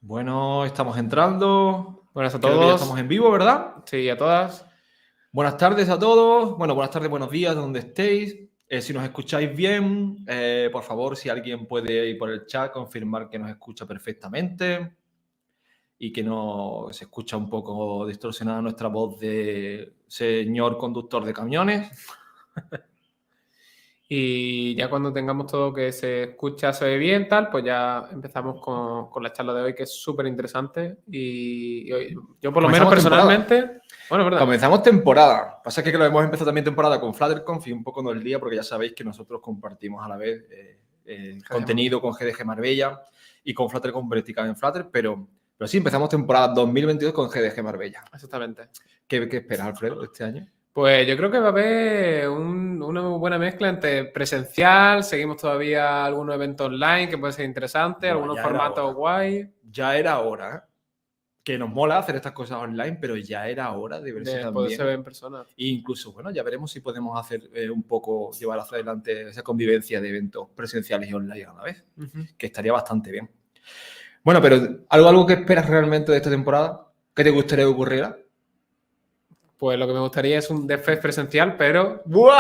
Bueno, estamos entrando. Buenas a Creo que ya todos. estamos en vivo, ¿verdad? Sí, a todas. Buenas tardes a todos. Bueno, buenas tardes, buenos días, donde estéis. Si nos escucháis bien, por favor, si alguien puede ir por el chat, confirmar que nos escucha perfectamente y que no se escucha un poco distorsionada nuestra voz de señor conductor de camiones. Y ya cuando tengamos todo que se escucha, se ve bien, tal, pues ya empezamos con la charla de hoy, que es súper interesante. Y yo, por lo menos, Comenzamos personalmente... Bueno, verdad. Comenzamos temporada. Pasa que lo hemos empezado también temporada con FlutterConf y un poco no el día, porque ya sabéis que nosotros compartimos a la vez contenido con GDG Marbella y con FlutterConf vertical en Flutter, pero sí, empezamos temporada 2022 con GDG Marbella. Exactamente. ¿Qué esperas, Alfredo, este año? Pues yo creo que va a haber una muy buena mezcla entre presencial, seguimos todavía algunos eventos online que pueden ser interesantes, algunos formatos guay. Ya era hora, ¿eh? Que nos mola hacer estas cosas online, pero ya era hora de verse también. Poderse ver en persona. E incluso, bueno, ya veremos si podemos hacer un poco, llevar hacia adelante esa convivencia de eventos presenciales y online a la vez, que estaría bastante bien. Bueno, pero ¿algo que esperas realmente de esta temporada? ¿Qué te gustaría que ocurriera? Pues lo que me gustaría es un DevFest presencial, pero... ¡Wow!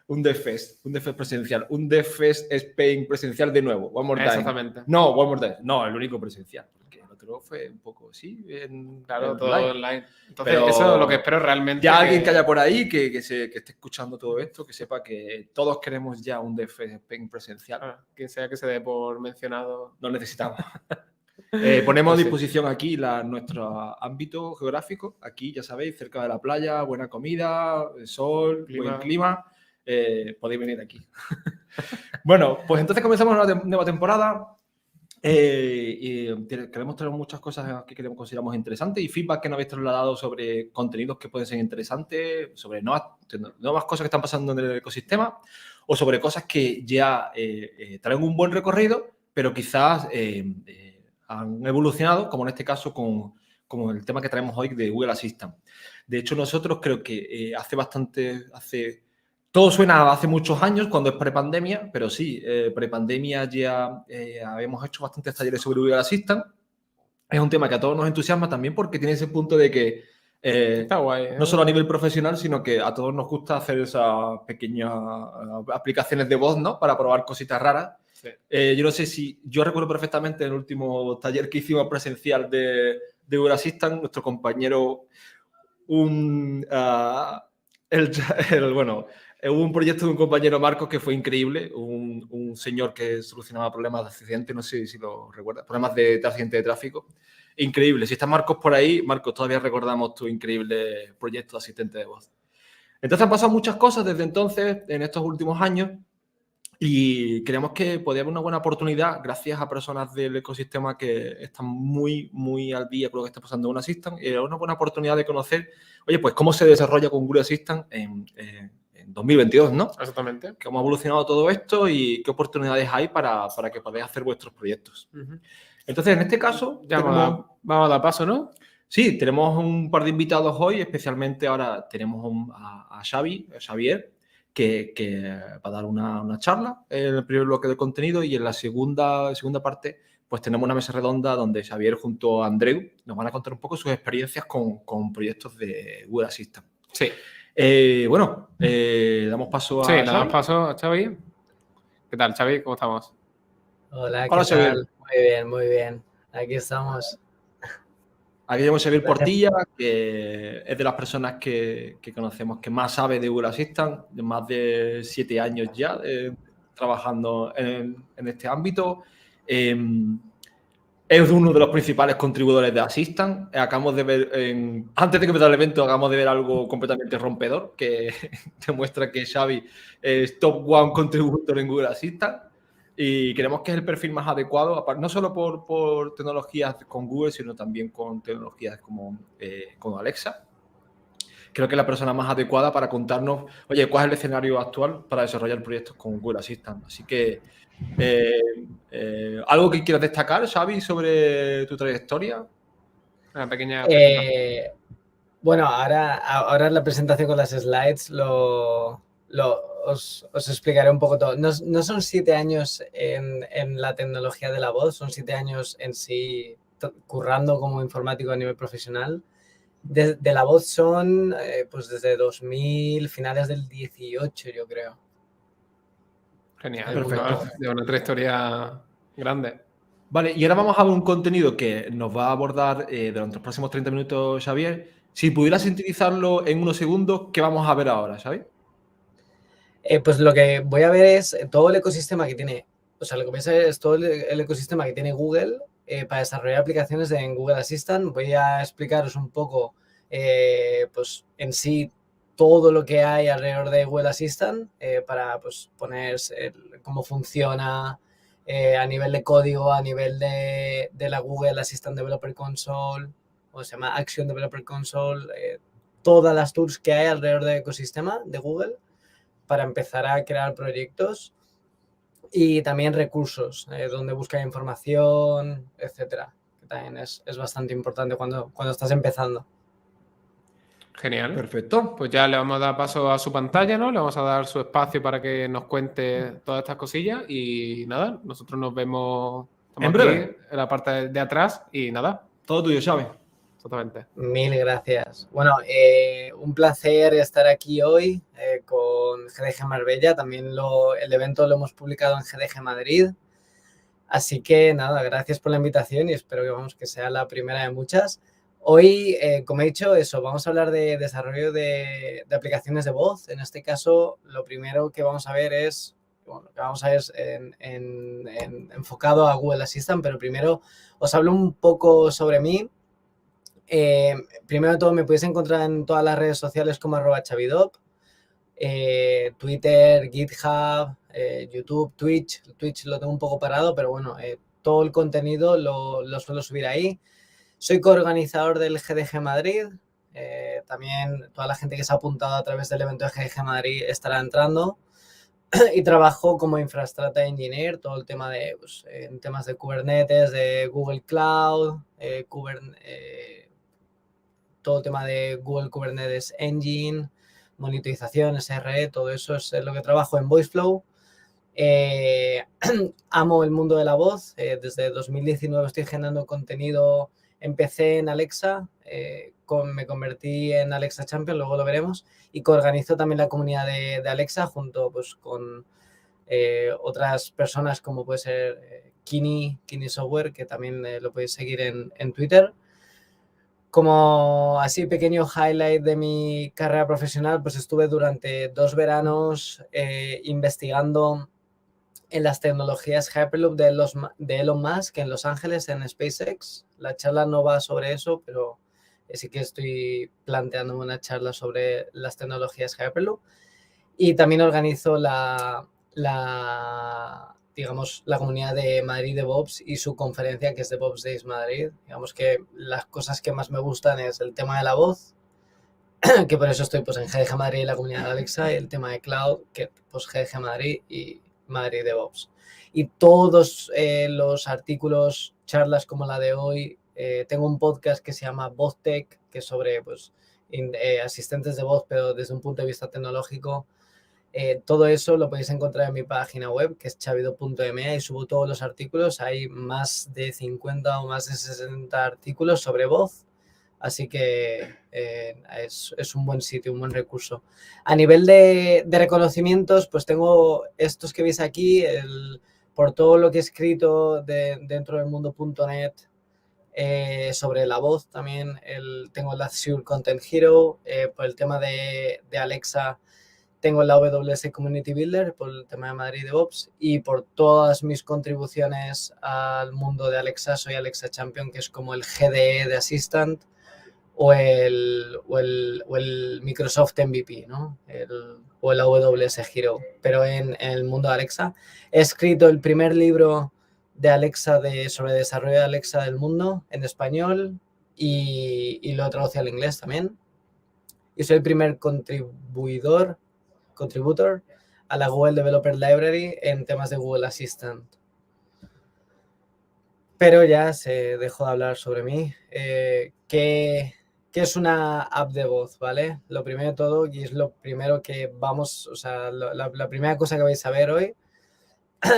Un DevFest presencial, un DevFest Spain presencial de nuevo. One more time. Exactamente. No, one more time. No, el único presencial. Porque el otro fue un poco, sí, claro, todo online. Entonces, pero eso es lo que espero realmente. Ya alguien que haya por ahí que esté escuchando todo esto, que sepa que todos queremos ya un DevFest Spain presencial. Quien sea que se dé por mencionado. Lo necesitamos. Ponemos a disposición aquí nuestro ámbito geográfico. Aquí, ya sabéis, cerca de la playa, buena comida, sol, buen clima. Podéis venir aquí. Bueno, pues entonces comenzamos una nueva temporada. Y queremos traer muchas cosas que consideramos interesantes y feedback que nos habéis trasladado sobre contenidos que pueden ser interesantes, sobre nuevas cosas que están pasando en el ecosistema o sobre cosas que ya traen un buen recorrido, pero quizás han evolucionado, como en este caso con el tema que traemos hoy de Google Assistant. De hecho, nosotros creo que todo suena a hace muchos años, cuando es prepandemia, pero sí, prepandemia ya habíamos hecho bastantes talleres sobre Google Assistant. Es un tema que a todos nos entusiasma también porque tiene ese punto de que está guay, no solo a nivel profesional, sino que a todos nos gusta hacer esas pequeñas aplicaciones de voz, ¿no? Para probar cositas raras. Sí. Yo no sé si... Yo recuerdo perfectamente el último taller que hicimos presencial de Google Assistant, nuestro compañero, hubo un proyecto de un compañero, Marcos, que fue increíble. Un señor que solucionaba problemas de accidente, no sé si lo recuerdas, problemas de accidente de tráfico. Increíble. Si está Marcos por ahí, Marcos, todavía recordamos tu increíble proyecto de asistente de voz. Entonces han pasado muchas cosas desde entonces, en estos últimos años, y creemos que podría haber una buena oportunidad, gracias a personas del ecosistema que están muy, muy al día con lo que está pasando en Google Assistant, y una buena oportunidad de conocer, oye, pues cómo se desarrolla con Google Assistant en 2022, ¿no? Exactamente. Cómo ha evolucionado todo esto y qué oportunidades hay para que podáis hacer vuestros proyectos. Entonces, en este caso... Ya vamos a dar paso, ¿no? Sí, tenemos un par de invitados hoy, especialmente ahora tenemos a Xavier, que va a dar una charla en el primer bloque de contenido, y en la segunda parte pues tenemos una mesa redonda donde Xavier junto a Andreu nos van a contar un poco sus experiencias con proyectos de Google Assistant. Sí. Damos paso a Xavi. Sí, damos paso a Xavi. ¿Qué tal, Xavi? ¿Cómo estamos? Hola, ¿qué tal? Muy bien, muy bien. Aquí estamos. Aquí tenemos a Xavier Portilla, que es de las personas que conocemos que más sabe de Google Assistant, de más de 7 años ya trabajando en este ámbito. Es uno de los principales contribuidores de Assistant. Acabamos de ver, antes de que empezara el evento, acabamos de ver algo completamente rompedor que demuestra que Xavi es top one contributor en Google Assistant. Y creemos que es el perfil más adecuado, no solo por tecnologías con Google, sino también con tecnologías como Alexa. Creo que es la persona más adecuada para contarnos, oye, cuál es el escenario actual para desarrollar proyectos con Google Assistant. Así que, ¿algo que quieras destacar, Xavi, sobre tu trayectoria? Una pequeña bueno, ahora la presentación con las slides lo os explicaré un poco todo. No son 7 años en la tecnología de la voz, son 7 años en sí currando como informático a nivel profesional. De la voz son pues desde 2000, finales del 18, yo creo. Genial, perfecto. De una trayectoria grande. Vale, y ahora vamos a ver un contenido que nos va a abordar durante los próximos 30 minutos, Xavier. Si pudieras sintetizarlo en unos segundos, ¿qué vamos a ver ahora, Xavier? Pues lo que voy a ver es todo el ecosistema que tiene, o sea, lo que voy a ver es todo el ecosistema que tiene Google para desarrollar aplicaciones en Google Assistant. Voy a explicaros un poco, pues en sí, todo lo que hay alrededor de Google Assistant para pues, poner cómo funciona a nivel de código, a nivel de la Google Assistant Developer Console, o se llama Action Developer Console, todas las tools que hay alrededor del ecosistema de Google para empezar a crear proyectos y también recursos donde buscar información, etcétera, que también es bastante importante cuando estás empezando. Genial. Perfecto. Pues ya le vamos a dar paso a su pantalla, ¿no? Le vamos a dar su espacio para que nos cuente todas estas cosillas y nada, nosotros nos vemos En breve. en la parte de atrás y nada. Todo tuyo, Xavier. Totalmente. Mil gracias. Bueno, un placer estar aquí hoy con GDG Marbella. También el evento lo hemos publicado en GDG Madrid. Así que nada, gracias por la invitación y espero que sea la primera de muchas. Hoy, como he dicho, vamos a hablar de desarrollo de aplicaciones de voz. En este caso, lo primero que vamos a ver es, enfocado a Google Assistant, pero primero os hablo un poco sobre mí. Primero de todo, me podéis encontrar en todas las redes sociales como @chavidop, Twitter, GitHub, YouTube, Twitch. Twitch lo tengo un poco parado, pero bueno, todo el contenido lo suelo subir ahí. Soy coorganizador del GDG Madrid. También toda la gente que se ha apuntado a través del evento de GDG Madrid estará entrando. Y trabajo como Infrastructure Engineer, todo el tema de en temas de Kubernetes, de Google Cloud, todo el tema de Google Kubernetes Engine, monitorización, SRE, todo eso es lo que trabajo en VoiceFlow. Amo el mundo de la voz. Desde 2019 estoy generando contenido. Empecé en Alexa, me convertí en Alexa Champion, luego lo veremos, y coorganizo también la comunidad de Alexa junto pues, con otras personas como puede ser Kini Software, que también lo podéis seguir en Twitter. Como así pequeño highlight de mi carrera profesional, pues estuve durante 2 veranos investigando en las tecnologías Hyperloop de Elon Musk en Los Ángeles, en SpaceX. La charla no va sobre eso, pero sí que estoy planteando una charla sobre las tecnologías Hyperloop. Y también organizo la comunidad de Madrid DevOps y su conferencia, que es DevOps Days Madrid. Digamos que las cosas que más me gustan es el tema de la voz, que por eso estoy pues en GDG Madrid y la comunidad de Alexa, y el tema de Cloud, que pues GDG Madrid y Madrid DevOps. Y todos los artículos, charlas como la de hoy, tengo un podcast que se llama VozTech, que es sobre pues, asistentes de voz, pero desde un punto de vista tecnológico. Todo eso lo podéis encontrar en mi página web, que es chavido.me, y subo todos los artículos. Hay más de 50 o más de 60 artículos sobre voz, así que es un buen sitio, un buen recurso. A nivel de reconocimientos, pues tengo estos que veis aquí, por todo lo que he escrito dentro del mundo.net sobre la voz también. Tengo el Azure Content Hero, por el tema de Alexa. Tengo la AWS Community Builder por el tema de Madrid DevOps, y por todas mis contribuciones al mundo de Alexa soy Alexa Champion, que es como el GDE de Assistant o el Microsoft MVP, ¿no? O el AWS Hero. Pero en el mundo de Alexa he escrito el primer libro de Alexa sobre desarrollo de Alexa del mundo en español y lo he traducido al inglés también. Y soy el primer contributor a la Google Developer Library en temas de Google Assistant. Pero ya se dejó de hablar sobre mí. ¿Qué ¿Qué es una app de voz, vale? Lo primero de todo, y es lo primero que vamos, o sea, la primera cosa que vais a ver hoy,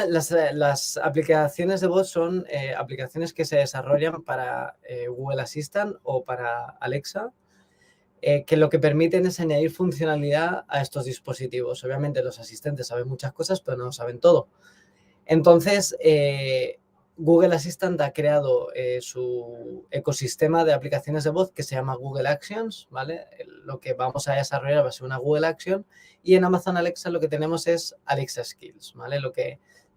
las aplicaciones de voz son aplicaciones que se desarrollan para Google Assistant o para Alexa, que lo que permiten es añadir funcionalidad a estos dispositivos. Obviamente los asistentes saben muchas cosas, pero no saben todo. Entonces, Google Assistant ha creado su ecosistema de aplicaciones de voz que se llama Google Actions, ¿vale? Lo que vamos a desarrollar va a ser una Google Action, y en Amazon Alexa lo que tenemos es Alexa Skills, ¿vale?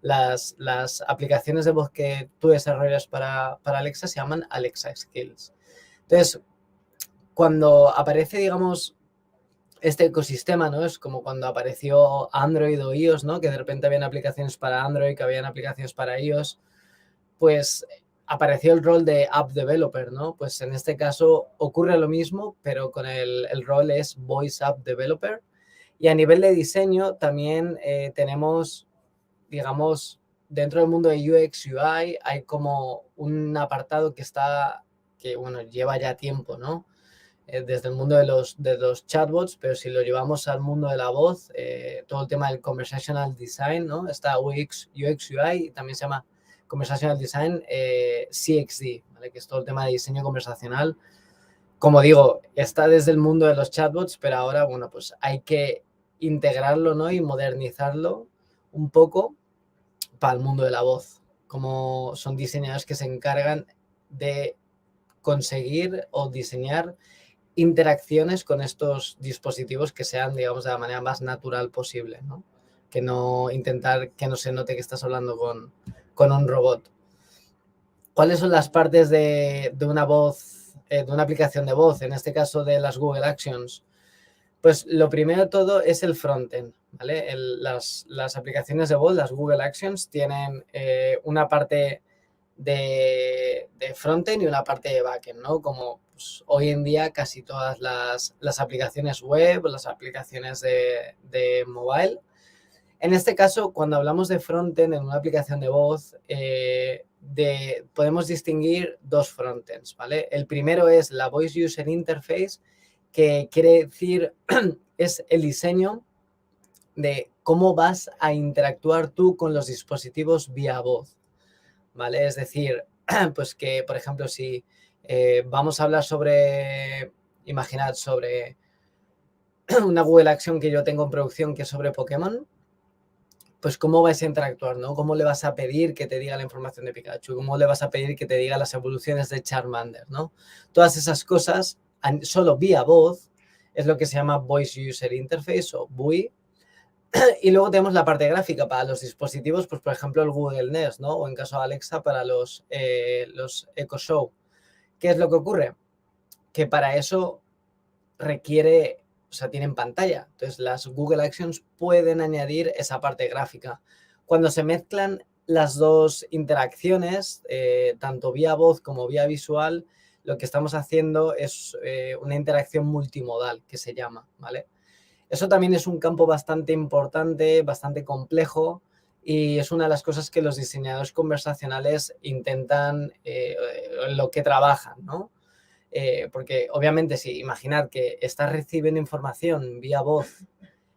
Las aplicaciones de voz que tú desarrollas para Alexa se llaman Alexa Skills. Entonces, cuando aparece, digamos, este ecosistema, ¿no? Es como cuando apareció Android o iOS, ¿no? Que de repente habían aplicaciones para Android, que habían aplicaciones para iOS. Pues apareció el rol de App Developer, ¿no? Pues en este caso ocurre lo mismo, pero con el rol es Voice App Developer. Y a nivel de diseño también tenemos, digamos, dentro del mundo de UX UI hay como un apartado que bueno, lleva ya tiempo, ¿no? Desde el mundo de los chatbots, pero si lo llevamos al mundo de la voz, todo el tema del conversational design, ¿no? Está UX UI, y también se llama Conversational Design, CXD, ¿vale? Que es todo el tema de diseño conversacional. Como digo, está desde el mundo de los chatbots, pero ahora, bueno, pues hay que integrarlo, ¿no? Y modernizarlo un poco para el mundo de la voz. Como son diseñadores que se encargan de conseguir o diseñar interacciones con estos dispositivos que sean, digamos, de la manera más natural posible, ¿no? Que no intentar que no se note que estás hablando con un robot. ¿Cuáles son las partes de una voz, de una aplicación de voz, en este caso de las Google Actions? Pues lo primero de todo es el frontend, ¿vale? Las aplicaciones de voz, las Google Actions, tienen una parte de frontend y una parte de backend, ¿no? Como pues, hoy en día casi todas las aplicaciones web, las aplicaciones de mobile. En este caso, cuando hablamos de frontend en una aplicación de voz, podemos distinguir dos frontends, ¿vale? El primero es la Voice User Interface, que quiere decir es el diseño de cómo vas a interactuar tú con los dispositivos vía voz, ¿vale? Es decir, pues que, por ejemplo, si vamos a hablar imaginad sobre una Google Action que yo tengo en producción que es sobre Pokémon, pues cómo vais a interactuar, ¿no? ¿Cómo le vas a pedir que te diga la información de Pikachu? ¿Cómo le vas a pedir que te diga las evoluciones de Charmander, ¿no? Todas esas cosas, solo vía voz, es lo que se llama Voice User Interface o VUI. Y luego tenemos la parte gráfica para los dispositivos, pues por ejemplo el Google Nest, ¿no? O en caso de Alexa para los Echo Show. ¿Qué es lo que ocurre? Que para eso requiere, o sea, tienen pantalla. Entonces las Google Actions pueden añadir esa parte gráfica. Cuando se mezclan las dos interacciones, tanto vía voz como vía visual, lo que estamos haciendo es una interacción multimodal, que se llama, ¿vale? Eso también es un campo bastante importante, bastante complejo, y es una de las cosas que los diseñadores conversacionales intentan, en lo que trabajan, ¿no? Porque obviamente si imaginad que estás recibiendo información vía voz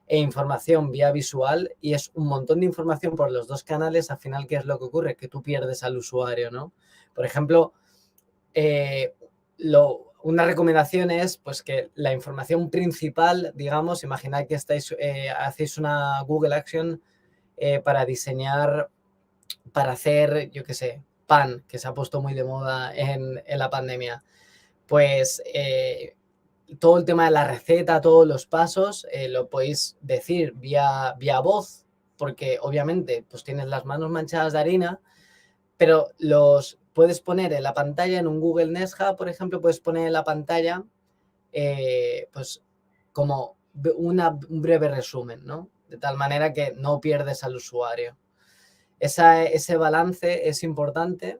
e información vía visual y es un montón de información por los dos canales, al final, ¿qué es lo que ocurre? Que tú pierdes al usuario, ¿no? Por ejemplo, una recomendación es pues, que la información principal, digamos, imaginad que hacéis una Google Action para diseñar, para hacer, yo qué sé, pan, que se ha puesto muy de moda en la pandemia. Pues todo el tema de la receta, todos los pasos, lo podéis decir vía voz, porque obviamente pues tienes las manos manchadas de harina, pero los puedes poner en la pantalla, en un Google Nest Hub, por ejemplo, puedes poner en la pantalla pues como un breve resumen, ¿no? De tal manera que no pierdes al usuario. Ese balance es importante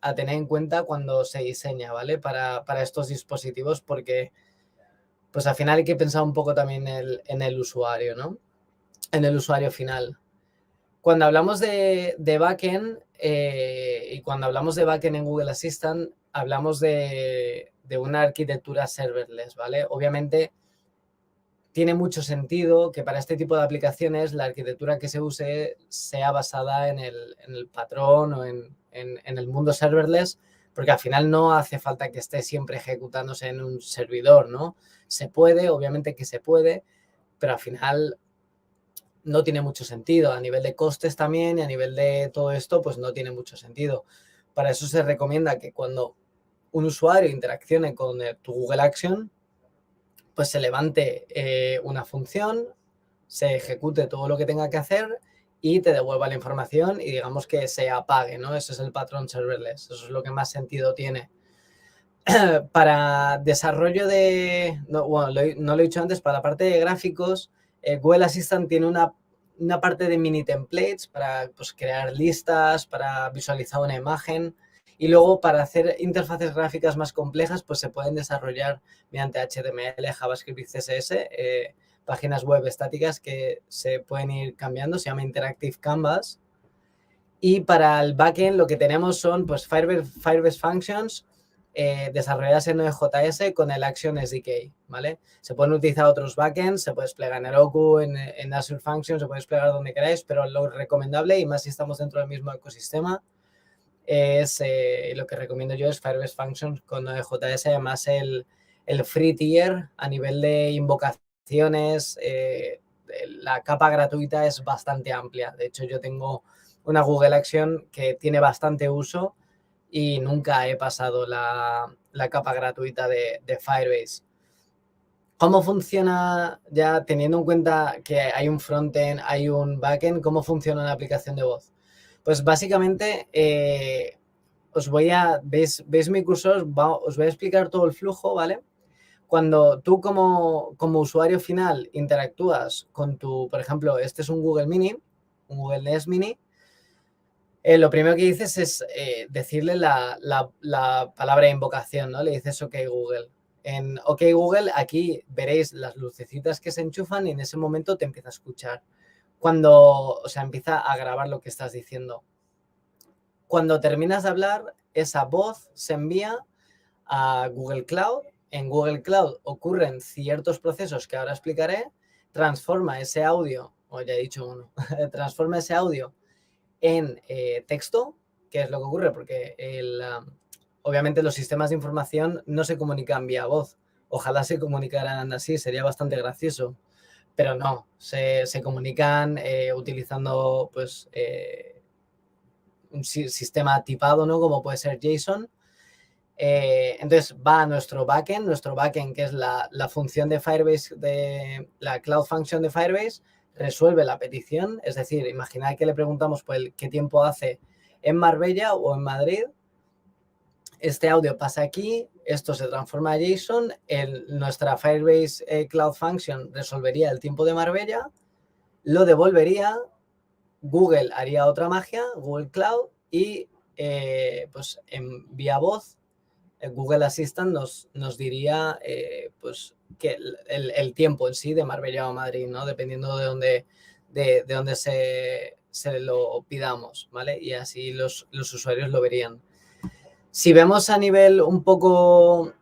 a tener en cuenta cuando se diseña, ¿vale? Para estos dispositivos, porque pues al final hay que pensar un poco también en el usuario, ¿no? En el usuario final. Cuando hablamos de backend y cuando hablamos de backend en Google Assistant, hablamos de una arquitectura serverless, ¿vale? Obviamente tiene mucho sentido que para este tipo de aplicaciones la arquitectura que se use sea basada en el patrón o en el mundo serverless, porque al final no hace falta que esté siempre ejecutándose en un servidor, ¿no? Se puede, obviamente que se puede, pero al final no tiene mucho sentido. A nivel de costes también y a nivel de todo esto, pues no tiene mucho sentido. Para eso se recomienda que cuando un usuario interaccione con tu Google Action, pues se levante una función, se ejecute todo lo que tenga que hacer y te devuelva la información y digamos que se apague, ¿no? Ese es el patrón serverless, eso es lo que más sentido tiene. Para desarrollo de... No, bueno, no lo he dicho antes, para la parte de gráficos, Google Assistant tiene una parte de mini templates para pues, crear listas, para visualizar una imagen y luego para hacer interfaces gráficas más complejas pues se pueden desarrollar mediante HTML, JavaScript y CSS, páginas web estáticas que se pueden ir cambiando, se llama Interactive Canvas. Y para el backend lo que tenemos son pues Firebase Functions desarrolladas en Node.js con el Action SDK, ¿vale? Se pueden utilizar otros backends, se puede desplegar en Heroku, en Azure Functions, se puede desplegar donde queráis, pero lo recomendable, y más si estamos dentro del mismo ecosistema, es lo que recomiendo yo es Firebase Functions con Node.js, además el free tier a nivel de invocaciones, la capa gratuita es bastante amplia. De hecho, yo tengo una Google Action que tiene bastante uso y nunca he pasado la capa gratuita de Firebase. ¿Cómo funciona, ya teniendo en cuenta que hay un frontend, hay un backend, cómo funciona una aplicación de voz? Pues básicamente, ¿veis mi cursor? Os voy a explicar todo el flujo, ¿vale? Cuando tú como usuario final interactúas con por ejemplo, este es un Google Mini, un Google Nest Mini, lo primero que dices es decirle la palabra de invocación, ¿no? Le dices OK Google. En OK Google aquí veréis las lucecitas que se enchufan y en ese momento te empieza a escuchar. Empieza a grabar lo que estás diciendo. Cuando terminas de hablar, esa voz se envía a Google Cloud. En Google Cloud ocurren ciertos procesos que ahora explicaré. Transforma ese audio, ya he dicho uno, transforma ese audio en texto, que es lo que ocurre, porque obviamente los sistemas de información no se comunican vía voz. Ojalá se comunicaran así, sería bastante gracioso. Pero no, se comunican utilizando pues, un sistema tipado, ¿no? Como puede ser JSON. Entonces va a nuestro backend, que es la función de Firebase, de la Cloud Function de Firebase, resuelve la petición, es decir, imaginad que le preguntamos pues, qué tiempo hace en Marbella o en Madrid. Este audio pasa aquí, esto se transforma a JSON, nuestra Firebase Cloud Function resolvería el tiempo de Marbella, lo devolvería, Google haría otra magia, Google Cloud, y pues en vía voz, Google Assistant nos diría pues que el tiempo en sí de Marbella o Madrid, ¿no? Dependiendo de dónde se lo pidamos, ¿vale? Y así los usuarios lo verían. Si vemos a nivel un poco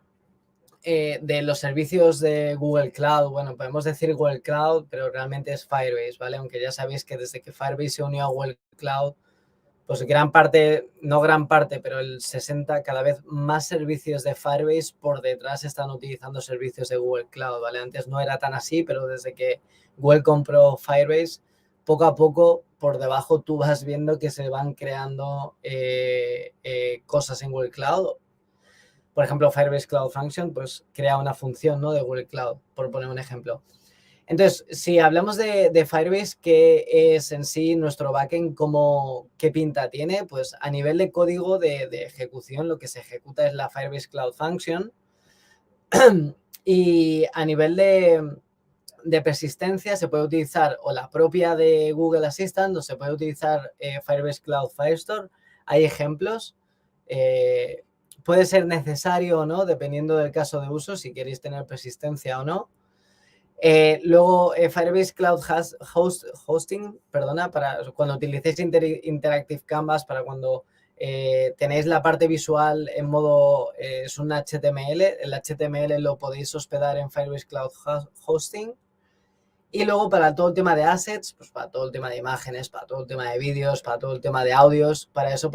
de los servicios de Google Cloud, bueno, podemos decir Google Cloud, pero realmente es Firebase, ¿vale? Aunque ya sabéis que desde que Firebase se unió a Google Cloud, pues gran parte, no gran parte, pero el 60, cada vez más servicios de Firebase por detrás están utilizando servicios de Google Cloud, ¿vale? Antes no era tan así, pero desde que Google compró Firebase, poco a poco por debajo tú vas viendo que se van creando cosas en Google Cloud. Por ejemplo, Firebase Cloud Function, pues crea una función, ¿no? De Google Cloud, por poner un ejemplo. Entonces, si hablamos de Firebase, ¿qué es en sí nuestro backend? ¿Qué pinta tiene? Pues a nivel de código de ejecución, lo que se ejecuta es la Firebase Cloud Function. Y a nivel de persistencia se puede utilizar o la propia de Google Assistant o se puede utilizar Firebase Cloud Firestore. Hay ejemplos. Puede ser necesario o no, dependiendo del caso de uso, si queréis tener persistencia o no. Luego, Firebase Cloud Hosting, para cuando utilicéis Interactive Canvas, para cuando tenéis la parte visual en modo, es un HTML, el HTML lo podéis hospedar en Firebase Cloud Hosting. Y luego para todo el tema de assets, pues para todo el tema de imágenes, para todo el tema de vídeos, para todo el tema de audios, para eso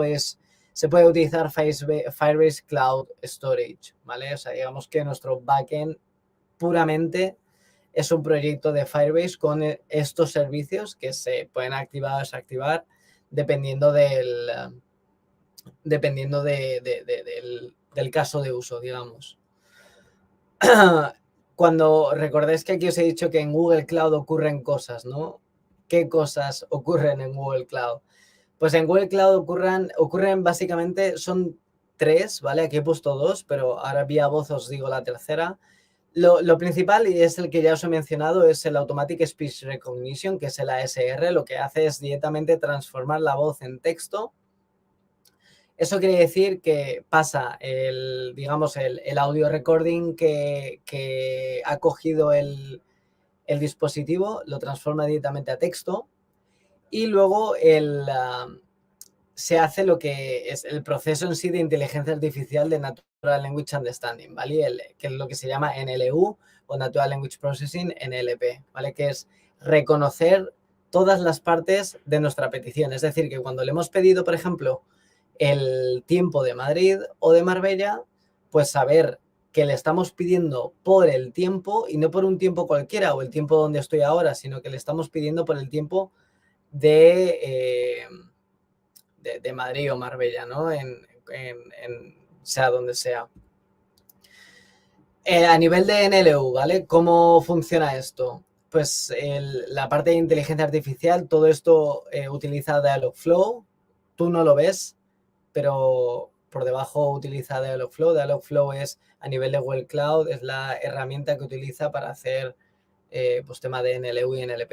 se puede utilizar Firebase Cloud Storage, ¿vale? O sea, digamos que nuestro backend puramente es un proyecto de Firebase con estos servicios que se pueden activar o desactivar dependiendo del caso de uso, digamos. Cuando recordáis que aquí os he dicho que en Google Cloud ocurren cosas, ¿no? ¿Qué cosas ocurren en Google Cloud? Pues en Google Cloud ocurren básicamente, son 3, ¿vale? Aquí he puesto 2, pero ahora vía voz os digo la tercera. Lo principal, y es el que ya os he mencionado, es el Automatic Speech Recognition, que es el ASR. Lo que hace es directamente transformar la voz en texto. Eso quiere decir que pasa el audio recording que ha cogido el dispositivo, lo transforma directamente a texto y luego se hace lo que es el proceso en sí de inteligencia artificial de Natural Language Understanding, ¿vale? Que es lo que se llama NLU o Natural Language Processing, NLP, ¿vale? Que es reconocer todas las partes de nuestra petición. Es decir, que cuando le hemos pedido, por ejemplo, el tiempo de Madrid o de Marbella, pues saber que le estamos pidiendo por el tiempo y no por un tiempo cualquiera o el tiempo donde estoy ahora, sino que le estamos pidiendo por el tiempo de Madrid o Marbella, ¿no? Sea donde sea. A nivel de NLU, ¿vale? ¿Cómo funciona esto? Pues la parte de inteligencia artificial, todo esto utiliza Dialogflow. Tú no lo ves, pero por debajo utiliza Dialogflow. Dialogflow es, a nivel de Google Cloud, es la herramienta que utiliza para hacer pues tema de NLU y NLP.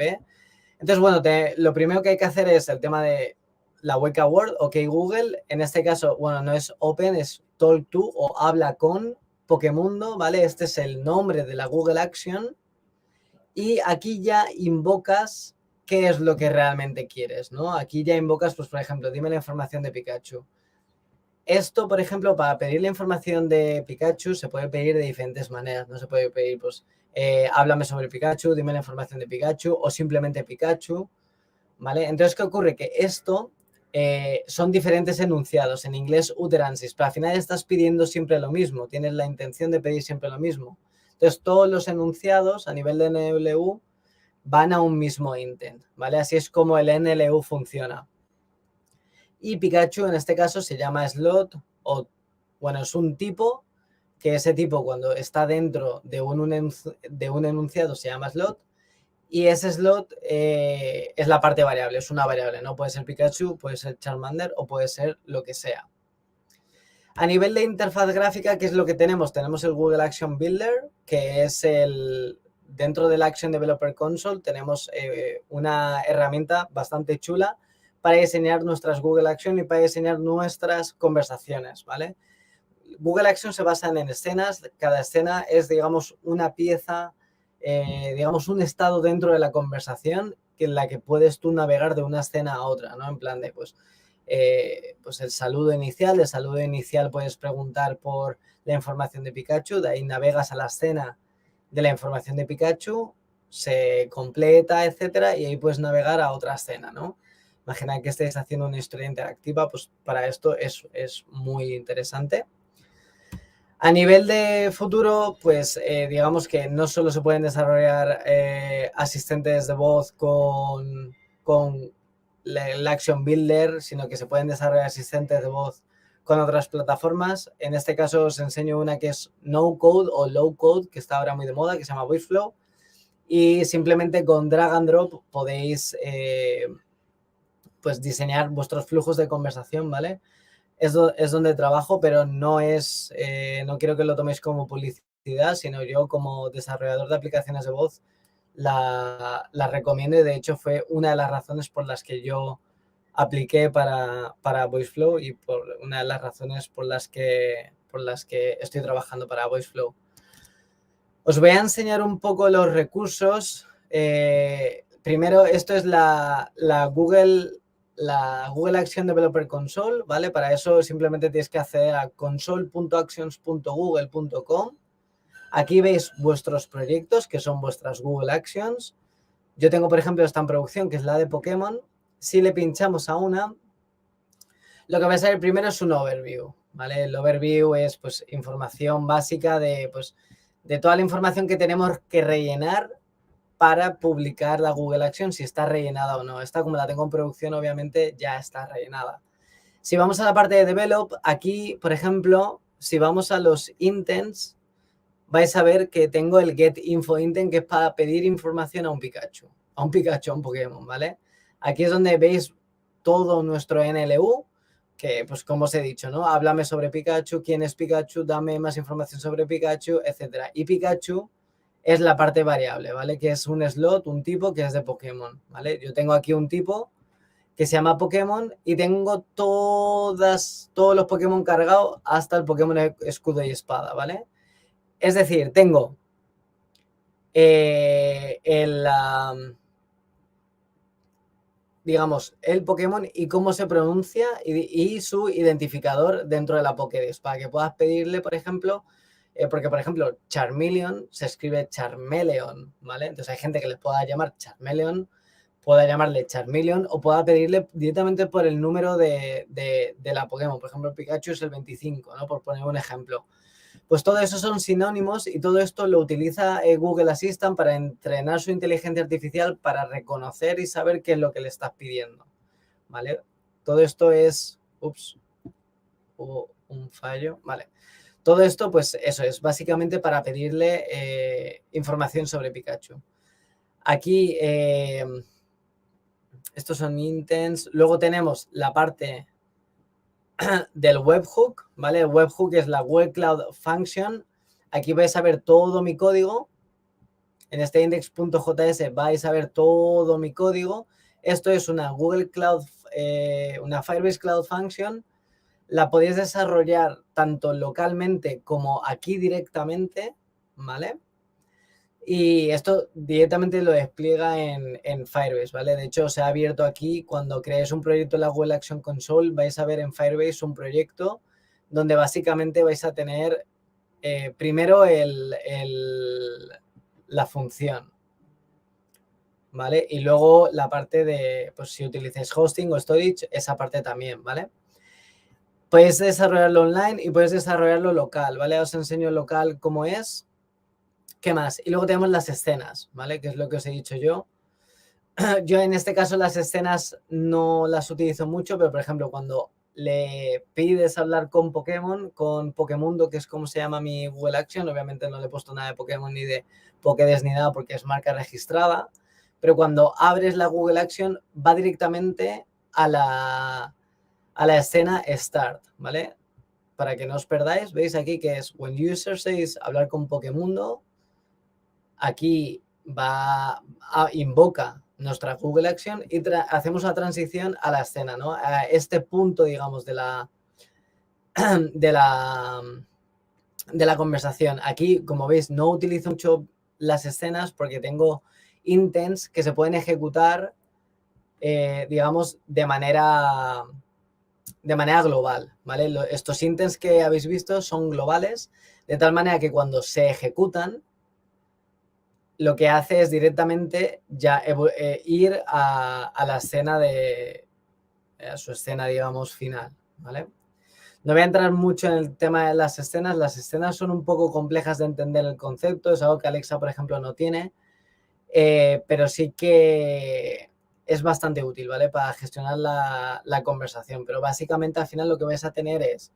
Entonces, bueno, lo primero que hay que hacer es el tema de la Wake Word, OK Google. En este caso, bueno, no es Open, es Talk to o Habla con Pokemundo, ¿vale? Este es el nombre de la Google Action. Y aquí ya invocas qué es lo que realmente quieres, ¿no? Aquí ya invocas, pues, por ejemplo, dime la información de Pikachu. Esto, por ejemplo, para pedir la información de Pikachu se puede pedir de diferentes maneras. No se puede pedir, pues, háblame sobre Pikachu, dime la información de Pikachu o simplemente Pikachu, ¿vale? Entonces, ¿qué ocurre? Que esto son diferentes enunciados. En inglés, utterances, pero al final estás pidiendo siempre lo mismo. Tienes la intención de pedir siempre lo mismo. Entonces, todos los enunciados a nivel de NLU van a un mismo intent, ¿vale? Así es como el NLU funciona. Y Pikachu en este caso se llama slot o, bueno, es un tipo que ese tipo cuando está dentro de un enunciado se llama slot y ese slot es la parte variable, es una variable, ¿no? Puede ser Pikachu, puede ser Charmander o puede ser lo que sea. A nivel de interfaz gráfica, ¿qué es lo que tenemos? Tenemos el Google Action Builder, que es dentro del Action Developer Console tenemos una herramienta bastante chula para diseñar nuestras Google Action y para diseñar nuestras conversaciones, ¿vale? Google Action se basa en escenas, cada escena es, digamos, una pieza, digamos, un estado dentro de la conversación en la que puedes tú navegar de una escena a otra, ¿no? En plan de, pues el saludo inicial, de saludo inicial puedes preguntar por la información de Pikachu, de ahí navegas a la escena de la información de Pikachu, se completa, etcétera, y ahí puedes navegar a otra escena, ¿no? Imagina que estés haciendo una historia interactiva, pues para esto es muy interesante. A nivel de futuro, pues digamos que no solo se pueden desarrollar asistentes de voz con el Action Builder, sino que se pueden desarrollar asistentes de voz con otras plataformas. En este caso os enseño una que es no code o low code, que está ahora muy de moda, que se llama VoiceFlow. Y simplemente con drag and drop podéis pues diseñar vuestros flujos de conversación, ¿vale? Es donde trabajo, pero no quiero que lo toméis como publicidad, sino yo como desarrollador de aplicaciones de voz la recomiendo y de hecho fue una de las razones por las que yo apliqué para VoiceFlow y por una de las razones por las que estoy trabajando para VoiceFlow. Os voy a enseñar un poco los recursos. Primero, esto es la la Google Action Developer Console, ¿vale? Para eso simplemente tienes que acceder a console.actions.google.com. Aquí veis vuestros proyectos, que son vuestras Google Actions. Yo tengo, por ejemplo, esta en producción, que es la de Pokémon. Si le pinchamos a una, lo que va a salir primero es un overview, ¿vale? El overview es, pues, información básica de toda la información que tenemos que rellenar para publicar la Google Action, si está rellenada o no. Esta, como la tengo en producción, obviamente ya está rellenada. Si vamos a la parte de Develop, aquí, por ejemplo, si vamos a los intents, vais a ver que tengo el get info intent, que es para pedir información a un Pikachu, a un Pokémon, ¿vale? Aquí es donde veis todo nuestro NLU, que, pues, como os he dicho, ¿no? Háblame sobre Pikachu, quién es Pikachu, dame más información sobre Pikachu, etcétera. Y Pikachu es la parte variable, ¿vale? Que es un slot, un tipo que es de Pokémon, ¿vale? Yo tengo aquí un tipo que se llama Pokémon y tengo todos los Pokémon cargados hasta el Pokémon escudo y espada, ¿vale? Es decir, tengo digamos, el Pokémon y cómo se pronuncia y su identificador dentro de la Pokédex, para que puedas pedirle, por ejemplo, porque, por ejemplo, Charmeleon se escribe Charmeleon, ¿vale? Entonces hay gente que les pueda llamar Charmeleon, pueda llamarle Charmeleon o pueda pedirle directamente por el número de la Pokémon. Por ejemplo, Pikachu es el 25, ¿no? Por poner un ejemplo. Pues todo eso son sinónimos y todo esto lo utiliza Google Assistant para entrenar su inteligencia artificial para reconocer y saber qué es lo que le estás pidiendo, ¿vale? Todo esto es... Ups, hubo un fallo, vale. Todo esto, pues eso es básicamente para pedirle información sobre Pikachu. Aquí, estos son intents. Luego tenemos la parte del webhook, ¿vale? El webhook es la Google Cloud Function. Aquí vais a ver todo mi código. En este index.js vais a ver todo mi código. Esto es una Google Cloud, una Firebase Cloud Function. La podéis desarrollar tanto localmente como aquí directamente, ¿vale? Y esto directamente lo despliega en Firebase, ¿vale? De hecho, se ha abierto aquí, cuando creéis un proyecto en la Google Action Console, vais a ver en Firebase un proyecto donde básicamente vais a tener primero la función, ¿vale? Y luego la parte de, pues, si utilizáis hosting o storage, esa parte también, ¿vale? Puedes desarrollarlo online y puedes desarrollarlo local, ¿vale? Os enseño local cómo es. ¿Qué más? Y luego tenemos las escenas, ¿vale? Que es lo que os he dicho yo. Yo en este caso las escenas no las utilizo mucho, pero por ejemplo cuando le pides hablar con Pokémon, con Pokémundo, que es como se llama mi Google Action, obviamente no le he puesto nada de Pokémon ni de Pokédex ni nada porque es marca registrada, pero cuando abres la Google Action va directamente a la escena Start, ¿vale? Para que no os perdáis, veis aquí que es When User Says hablar con Pokémundo. Aquí invoca nuestra Google Action y hacemos una transición a la escena, ¿no? A este punto, digamos, de la conversación. Aquí, como veis, no utilizo mucho las escenas porque tengo intents que se pueden ejecutar, digamos, de manera global, ¿vale? Estos intents que habéis visto son globales, de tal manera que cuando se ejecutan, lo que hace es directamente ya ir a la escena a su escena, digamos, final, ¿vale? No voy a entrar mucho en el tema de las escenas son un poco complejas de entender el concepto, es algo que Alexa, por ejemplo, no tiene, pero sí que es bastante útil, ¿vale? Para gestionar la conversación, pero básicamente al final lo que vais a tener es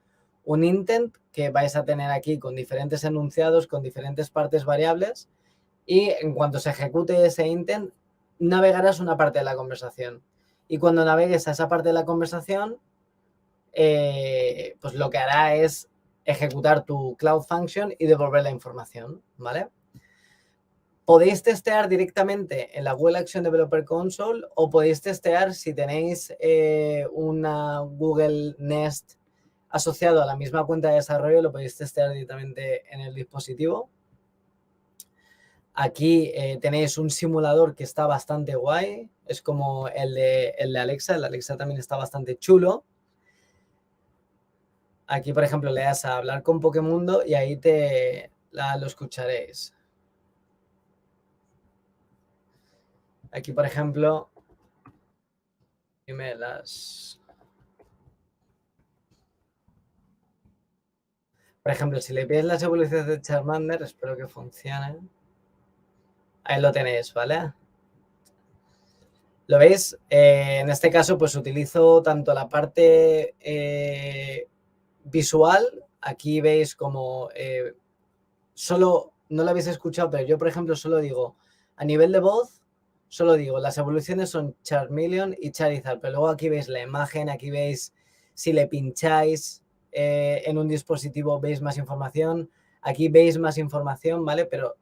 un intent que vais a tener aquí con diferentes enunciados, con diferentes partes variables, y en cuanto se ejecute ese intent, navegarás una parte de la conversación. Y cuando navegues a esa parte de la conversación, pues lo que hará es ejecutar tu Cloud Function y devolver la información, ¿vale? Podéis testear directamente en la Google Action Developer Console o podéis testear si tenéis una Google Nest asociado a la misma cuenta de desarrollo, lo podéis testear directamente en el dispositivo. Aquí tenéis un simulador que está bastante guay. Es como el de Alexa. El de Alexa también está bastante chulo. Aquí, por ejemplo, le das a hablar con Pokémundo y ahí lo escucharéis. Aquí, por ejemplo, dime las... Por ejemplo, si le pides las evoluciones de Charmander, espero que funcione. Ahí lo tenéis, ¿vale? ¿Lo veis? En este caso, pues utilizo tanto la parte visual. Aquí veis como solo, no lo habéis escuchado, pero yo, por ejemplo, solo digo, a nivel de voz, solo digo, las evoluciones son Charmeleon y Charizard, pero luego aquí veis la imagen, aquí veis si le pincháis en un dispositivo, veis más información, aquí veis más información, ¿vale? Pero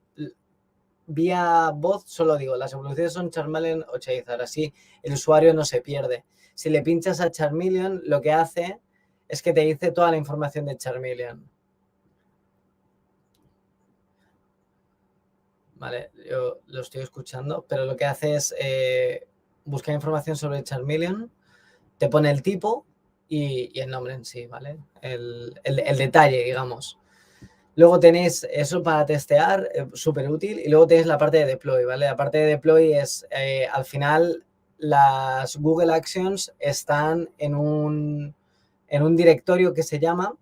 vía voz solo digo, las evoluciones son Charmeleon o Charizard, así el usuario no se pierde. Si le pinchas a Charmeleon, lo que hace es que te dice toda la información de Charmeleon. Vale, yo lo estoy escuchando, pero lo que hace es buscar información sobre Charmeleon, te pone el tipo y el nombre en sí, ¿vale? El detalle, digamos. Luego tenéis eso para testear, súper útil, y luego tenéis la parte de deploy, ¿vale? La parte de deploy es, al final, las Google Actions están en un directorio que se llama,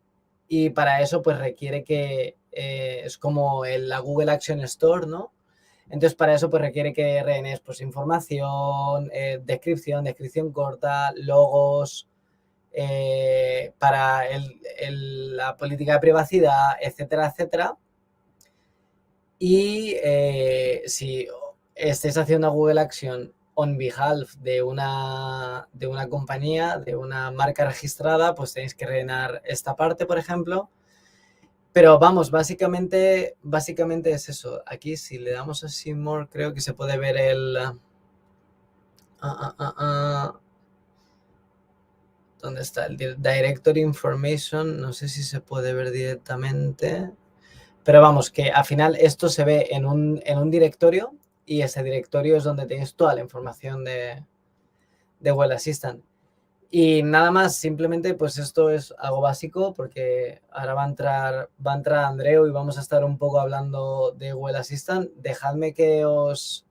y para eso pues requiere que, es como la Google Action Store, ¿no? Entonces para eso pues requiere que rellenes pues información, descripción corta, logos, para la política de privacidad, etcétera, etcétera. Y si estáis haciendo una Google Action on behalf de una compañía, de una marca registrada, pues tenéis que rellenar esta parte, por ejemplo. Pero vamos, básicamente es eso. Aquí si le damos a See More, creo que se puede ver el... ¿Dónde está? El Directory Information. No sé si se puede ver directamente. Pero vamos, que al final esto se ve en un directorio y ese directorio es donde tenéis toda la información de Google Assistant. Y nada más, simplemente pues esto es algo básico porque ahora va a entrar Andreu y vamos a estar un poco hablando de Google Assistant. Dejadme que os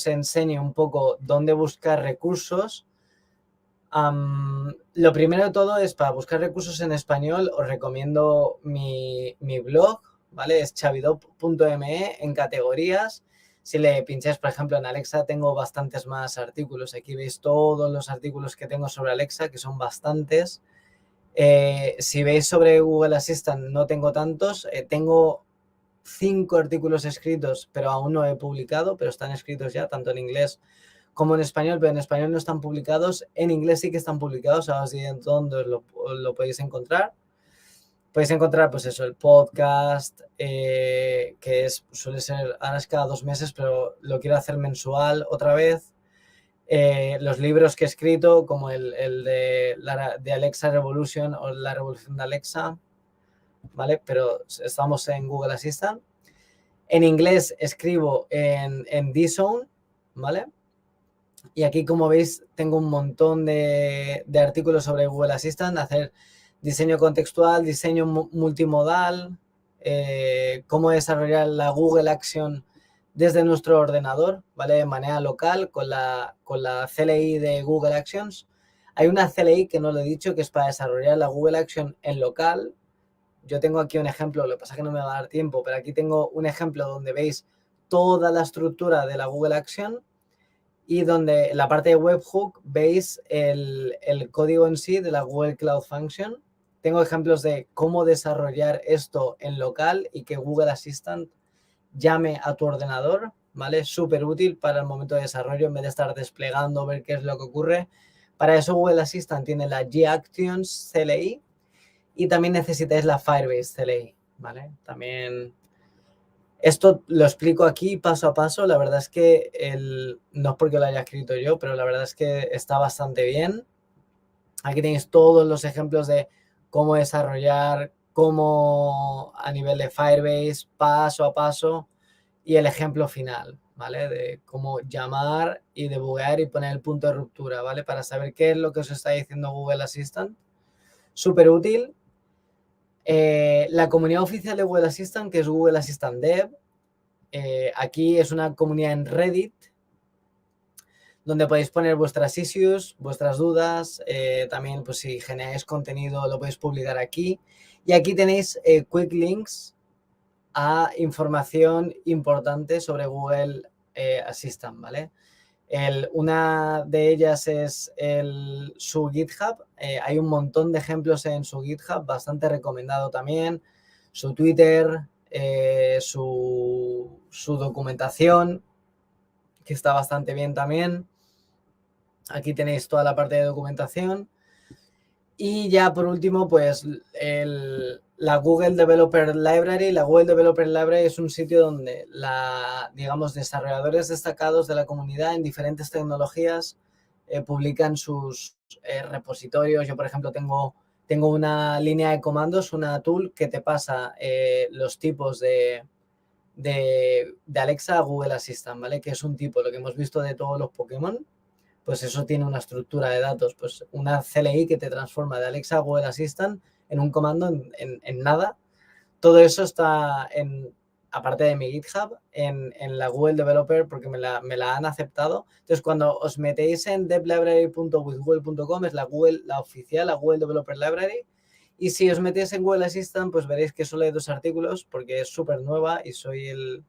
enseñe un poco dónde buscar recursos. Lo primero de todo es para buscar recursos en español, os recomiendo mi blog, ¿vale? Es chavidop.me en categorías. Si le pincháis, por ejemplo, en Alexa tengo bastantes más artículos. Aquí veis todos los artículos que tengo sobre Alexa, que son bastantes. Si veis sobre Google Assistant no tengo tantos. Tengo 5 artículos escritos, pero aún no he publicado, pero están escritos ya, tanto en inglés como en español, pero en español no están publicados. En inglés sí que están publicados, ahora os diré dónde lo podéis encontrar. Podéis encontrar, pues eso, el podcast, que suele ser, ahora es cada 2 meses, pero lo quiero hacer mensual otra vez. Los libros que he escrito, como el de Alexa Revolution o la revolución de Alexa, ¿vale? Pero estamos en Google Assistant. En inglés escribo en DZone, ¿vale? Y aquí, como veis, tengo un montón de artículos sobre Google Assistant, hacer diseño contextual, diseño multimodal, cómo desarrollar la Google Action desde nuestro ordenador, ¿vale? De manera local, con la CLI de Google Actions. Hay una CLI que no lo he dicho, que es para desarrollar la Google Action en local. Yo tengo aquí un ejemplo, lo que pasa es que no me va a dar tiempo, pero aquí tengo un ejemplo donde veis toda la estructura de la Google Action y donde en la parte de webhook veis el código en sí de la Google Cloud Function. Tengo ejemplos de cómo desarrollar esto en local y que Google Assistant llame a tu ordenador, ¿vale? Súper útil para el momento de desarrollo en vez de estar desplegando, ver qué es lo que ocurre. Para eso Google Assistant tiene la G-Actions CLI y también necesitáis la Firebase CLI, ¿vale? También... Esto lo explico aquí paso a paso. La verdad es que no es porque lo haya escrito yo, pero la verdad es que está bastante bien. Aquí tenéis todos los ejemplos de cómo desarrollar, cómo a nivel de Firebase, paso a paso. y el ejemplo final, ¿vale? De cómo llamar y debuguear y poner el punto de ruptura, ¿vale? Para saber qué es lo que os está diciendo Google Assistant. Súper útil. La comunidad oficial de Google Assistant, que es Google Assistant Dev, aquí es una comunidad en Reddit donde podéis poner vuestras issues, vuestras dudas, también pues si generáis contenido lo podéis publicar aquí. Y aquí tenéis quick links a información importante sobre Google Assistant, ¿vale? Una de ellas es su GitHub. Hay un montón de ejemplos en su GitHub, bastante recomendado también. Su Twitter, su documentación, que está bastante bien también. Aquí tenéis toda la parte de documentación. Y ya por último, pues la Google Developer Library. La Google Developer Library es un sitio donde digamos, desarrolladores destacados de la comunidad en diferentes tecnologías publican sus repositorios. Yo, por ejemplo, tengo una línea de comandos, una tool que te pasa los tipos de Alexa a Google Assistant, ¿vale? Que es un tipo, lo que hemos visto de todos los Pokémon. Pues eso tiene una estructura de datos, pues una CLI que te transforma de Alexa a Google Assistant en un comando en nada. Todo eso está aparte de mi GitHub, en la Google Developer, porque me la han aceptado. Entonces, cuando os metéis en devlibrary.withgoogle.com, es la oficial, la Google Developer Library. Y si os metéis en Google Assistant, pues veréis que solo hay 2 artículos, porque es súper nueva y soy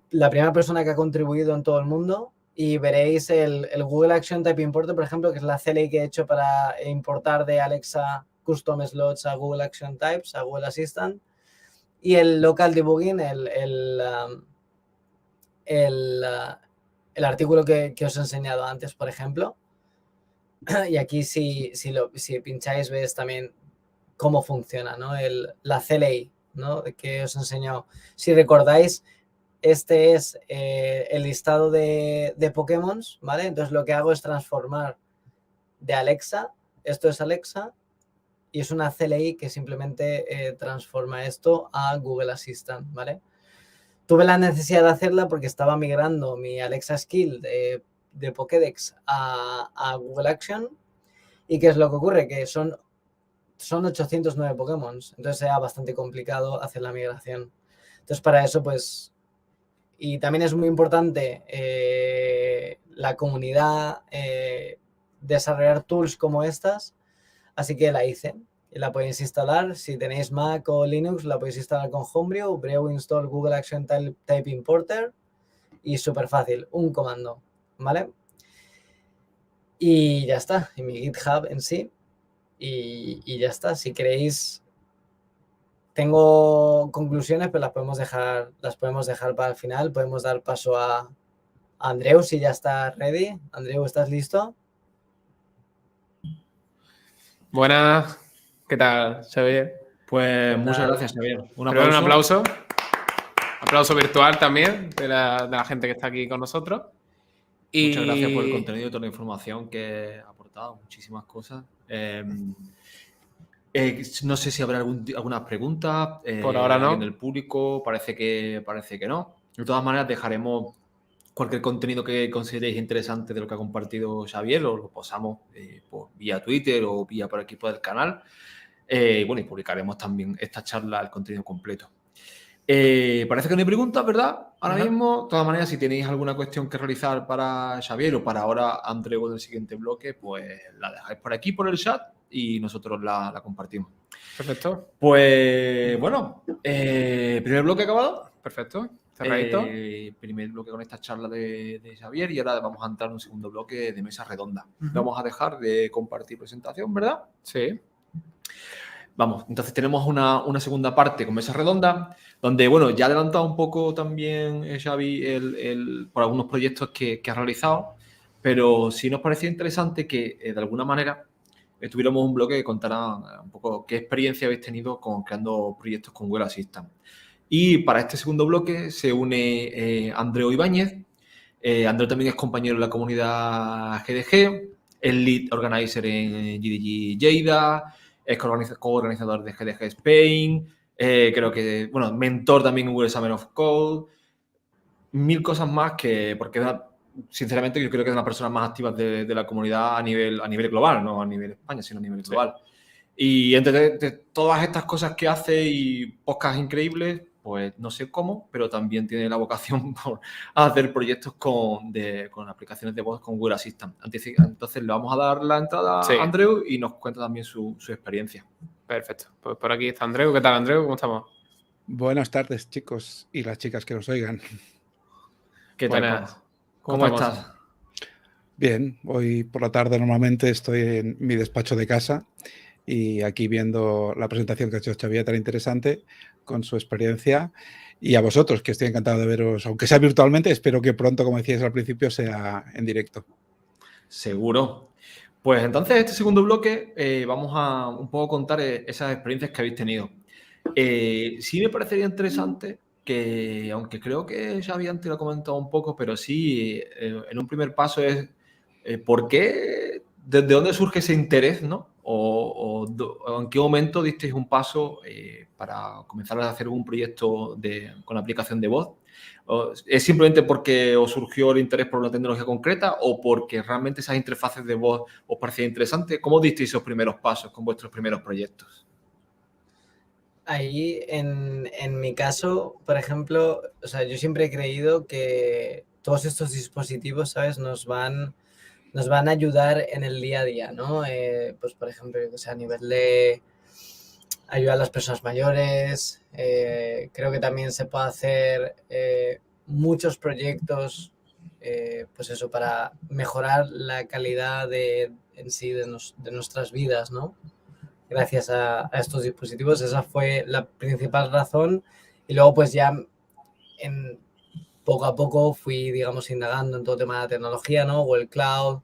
la primera persona que ha contribuido en todo el mundo. Y veréis el Google Action Type Importer, por ejemplo, que es la CLI que he hecho para importar de Alexa Custom Slots a Google Action Types, a Google Assistant. Y el Local Debugging, el artículo que os he enseñado antes, por ejemplo. Y aquí si pincháis veis también cómo funciona, ¿no? La CLI, ¿no? Que os he enseñado. Si recordáis, este es el listado de Pokémon, ¿vale? Entonces lo que hago es transformar de Alexa, esto es Alexa, y es una CLI que simplemente transforma esto a Google Assistant, ¿vale? Tuve la necesidad de hacerla porque estaba migrando mi Alexa Skill de Pokédex a Google Action. ¿Y qué es lo que ocurre? Que son 809 Pokémon, entonces era bastante complicado hacer la migración. Entonces para eso, pues... Y también es muy importante la comunidad, desarrollar tools como estas, así que la hice. La podéis instalar, si tenéis Mac o Linux, la podéis instalar con Homebrew, Brew install Google Action Type Importer y súper fácil, un comando, ¿vale? Y ya está, y mi GitHub en sí, y ya está. Si queréis... Tengo conclusiones, pero las podemos dejar para el final. Podemos dar paso a Andreu, si ya está ready. Andreu, ¿estás listo? Buenas, ¿qué tal, Xavier? Pues muchas gracias, Xavier. Un aplauso. Aplauso virtual también de la gente que está aquí con nosotros. Y... Muchas gracias por el contenido y toda la información que ha aportado. Muchísimas cosas. No sé si habrá algunas preguntas. Por ahora no. Del público parece que no. De todas maneras, dejaremos cualquier contenido que consideréis interesante de lo que ha compartido Xavier, os lo pasamos vía Twitter o vía por aquí por el canal. Y bueno, y publicaremos también esta charla, el contenido completo. Parece que no hay preguntas, ¿verdad? Ahora mismo, de todas maneras, si tenéis alguna cuestión que realizar para Xavier o para ahora Andreu del siguiente bloque, pues la dejáis por aquí, por el chat, y nosotros la compartimos. Perfecto. Pues bueno, primer bloque acabado. Perfecto. Cerradito. Primer bloque con esta charla de Xavier y ahora vamos a entrar en un segundo bloque de mesa redonda. Vamos a dejar de compartir presentación, ¿verdad? Sí. Vamos, entonces tenemos una segunda parte con mesa redonda, donde, bueno, ya ha adelantado un poco también Xavi por algunos proyectos que ha realizado, pero sí nos parecía interesante que, de alguna manera, tuviéramos un bloque que contara un poco qué experiencia habéis tenido creando proyectos con Google Assistant. Y para este segundo bloque se une Andreu Ibáñez. Andreu también es compañero de la comunidad GDG, es lead organizer en GDG Lleida, es co-organizador de GDG Spain, creo que, bueno, mentor también en Google Summer of Code. 1000 cosas más porque sinceramente yo creo que es de las personas más activas de la comunidad a nivel global, no a nivel España, sino a nivel global. Y entre de todas estas cosas que hace y podcasts increíbles, pues no sé cómo, pero también tiene la vocación por hacer proyectos con aplicaciones de voz con Google Assistant. Entonces le vamos a dar la entrada a Andreu y nos cuenta también su experiencia. Perfecto. Pues por aquí está Andreu. ¿Qué tal, Andreu? ¿Cómo estamos? Buenas tardes, chicos y las chicas que nos oigan. ¿Qué tal? ¿Cómo estás? Bien, hoy por la tarde normalmente estoy en mi despacho de casa y aquí viendo la presentación que ha hecho Xavier tan interesante con su experiencia, y a vosotros, que estoy encantado de veros, aunque sea virtualmente. Espero que pronto, como decíais al principio, sea en directo. Seguro. Pues entonces este segundo bloque vamos a un poco contar esas experiencias que habéis tenido. Sí me parecería interesante que, aunque creo que Xavi antes lo ha comentado un poco, pero sí, en un primer paso es ¿por qué? ¿Desde dónde surge ese interés, no? O en qué momento disteis un paso para comenzar a hacer un proyecto con aplicación de voz? ¿Es simplemente porque os surgió el interés por una tecnología concreta o porque realmente esas interfaces de voz os parecían interesantes? ¿Cómo disteis esos primeros pasos con vuestros primeros proyectos? Ahí, en mi caso, por ejemplo, o sea, yo siempre he creído que todos estos dispositivos, ¿sabes?, nos van a ayudar en el día a día, ¿no? Pues, por ejemplo, a nivel de ayudar a las personas mayores, creo que también se puede hacer muchos proyectos, pues eso, para mejorar la calidad en sí de nuestras vidas, ¿no? Gracias a estos dispositivos. Esa fue la principal razón, y luego pues ya poco a poco fui, digamos, indagando en todo tema de la tecnología, ¿no? Google Cloud,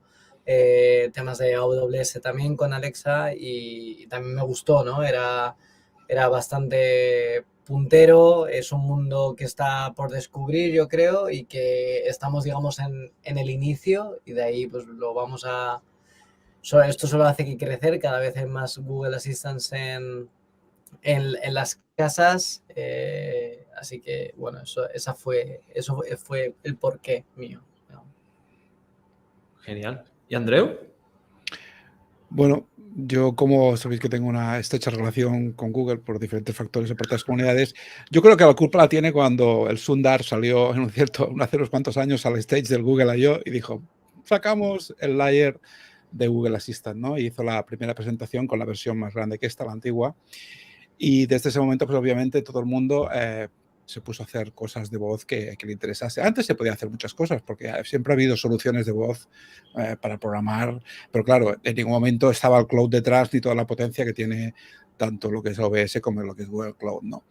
temas de AWS también con Alexa, y también me gustó, ¿no? Era bastante puntero, es un mundo que está por descubrir, yo creo, y que estamos, digamos, en el inicio, y de ahí pues lo vamos a... Esto solo hace que crecer, cada vez hay más Google Assistants en las casas, así que bueno, eso fue el porqué mío, ¿no? Genial. ¿Y Andreu? Bueno, yo, como sabéis que tengo una estrecha relación con Google por diferentes factores en otras comunidades, yo creo que la culpa la tiene cuando el Sundar salió hace unos cuantos años al stage del Google I.O. y dijo, sacamos el layer de Google Assistant, ¿no? Y hizo la primera presentación con la versión más grande que esta, la antigua. Y desde ese momento, pues obviamente todo el mundo se puso a hacer cosas de voz que le interesase. Antes se podía hacer muchas cosas porque siempre ha habido soluciones de voz para programar, pero claro, en ningún momento estaba el cloud detrás ni toda la potencia que tiene tanto lo que es OBS como lo que es Google Cloud, ¿no?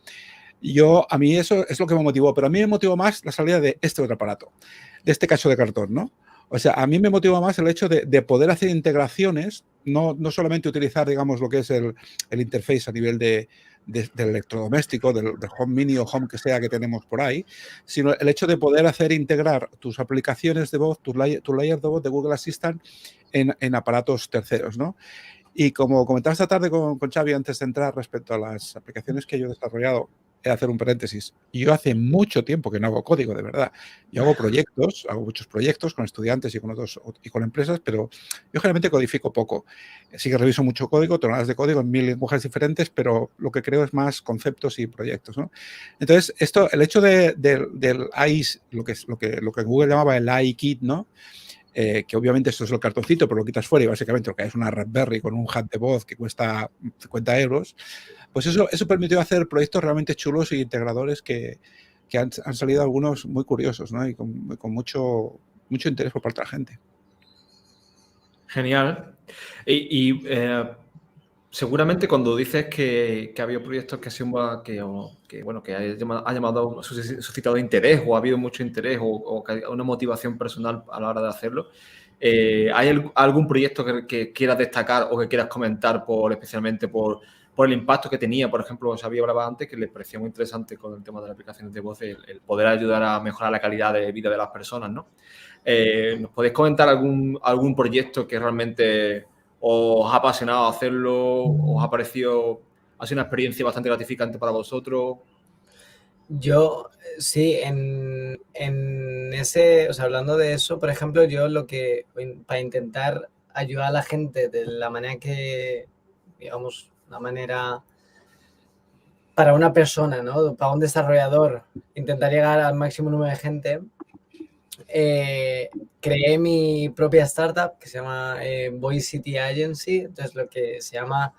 A mí eso es lo que me motivó, pero a mí me motivó más la salida de este otro aparato, de este cacho de cartón, ¿no? O sea, a mí me motiva más el hecho de poder hacer integraciones, no solamente utilizar, digamos, lo que es el interface a nivel del electrodoméstico, del Home Mini o Home que sea que tenemos por ahí, sino el hecho de poder integrar tus aplicaciones de voz, tu layer de voz de Google Assistant en aparatos terceros, ¿no? Y como comentaba esta tarde con Xavi antes de entrar respecto a las aplicaciones que yo he desarrollado, he de hacer un paréntesis. Yo hace mucho tiempo que no hago código, de verdad. Yo hago muchos proyectos con estudiantes y con empresas, pero yo generalmente codifico poco. Sí que reviso mucho código, toneladas de código en 1000 lenguajes diferentes, pero lo que creo es más conceptos y proyectos, ¿no? Entonces, el hecho del AI, lo que Google llamaba el AI Kit, ¿no? Que obviamente esto es el cartoncito, pero lo quitas fuera y básicamente lo que es una Raspberry con un hub de voz que cuesta 50 euros, pues eso permitió hacer proyectos realmente chulos y integradores que han salido algunos muy curiosos, ¿no? Y con mucho interés por parte de la gente. Genial. Y seguramente cuando dices que ha habido proyectos que ha suscitado interés o ha habido mucho interés o que hay una motivación personal a la hora de hacerlo, ¿hay algún proyecto que quieras destacar o que quieras comentar especialmente por el impacto que tenía? Por ejemplo, Xavi hablaba antes que le parecía muy interesante con el tema de las aplicaciones de voz el poder ayudar a mejorar la calidad de vida de las personas, ¿no? ¿Nos podéis comentar algún proyecto que realmente os ha apasionado hacerlo, os ha sido una experiencia bastante gratificante para vosotros? Yo, sí, ese, o sea, hablando de eso, por ejemplo, yo para intentar ayudar a la gente de la manera que, digamos, una manera para una persona, ¿no? Para un desarrollador, intentar llegar al máximo número de gente, creé mi propia startup que se llama Voice City Agency. Entonces, lo que se llama,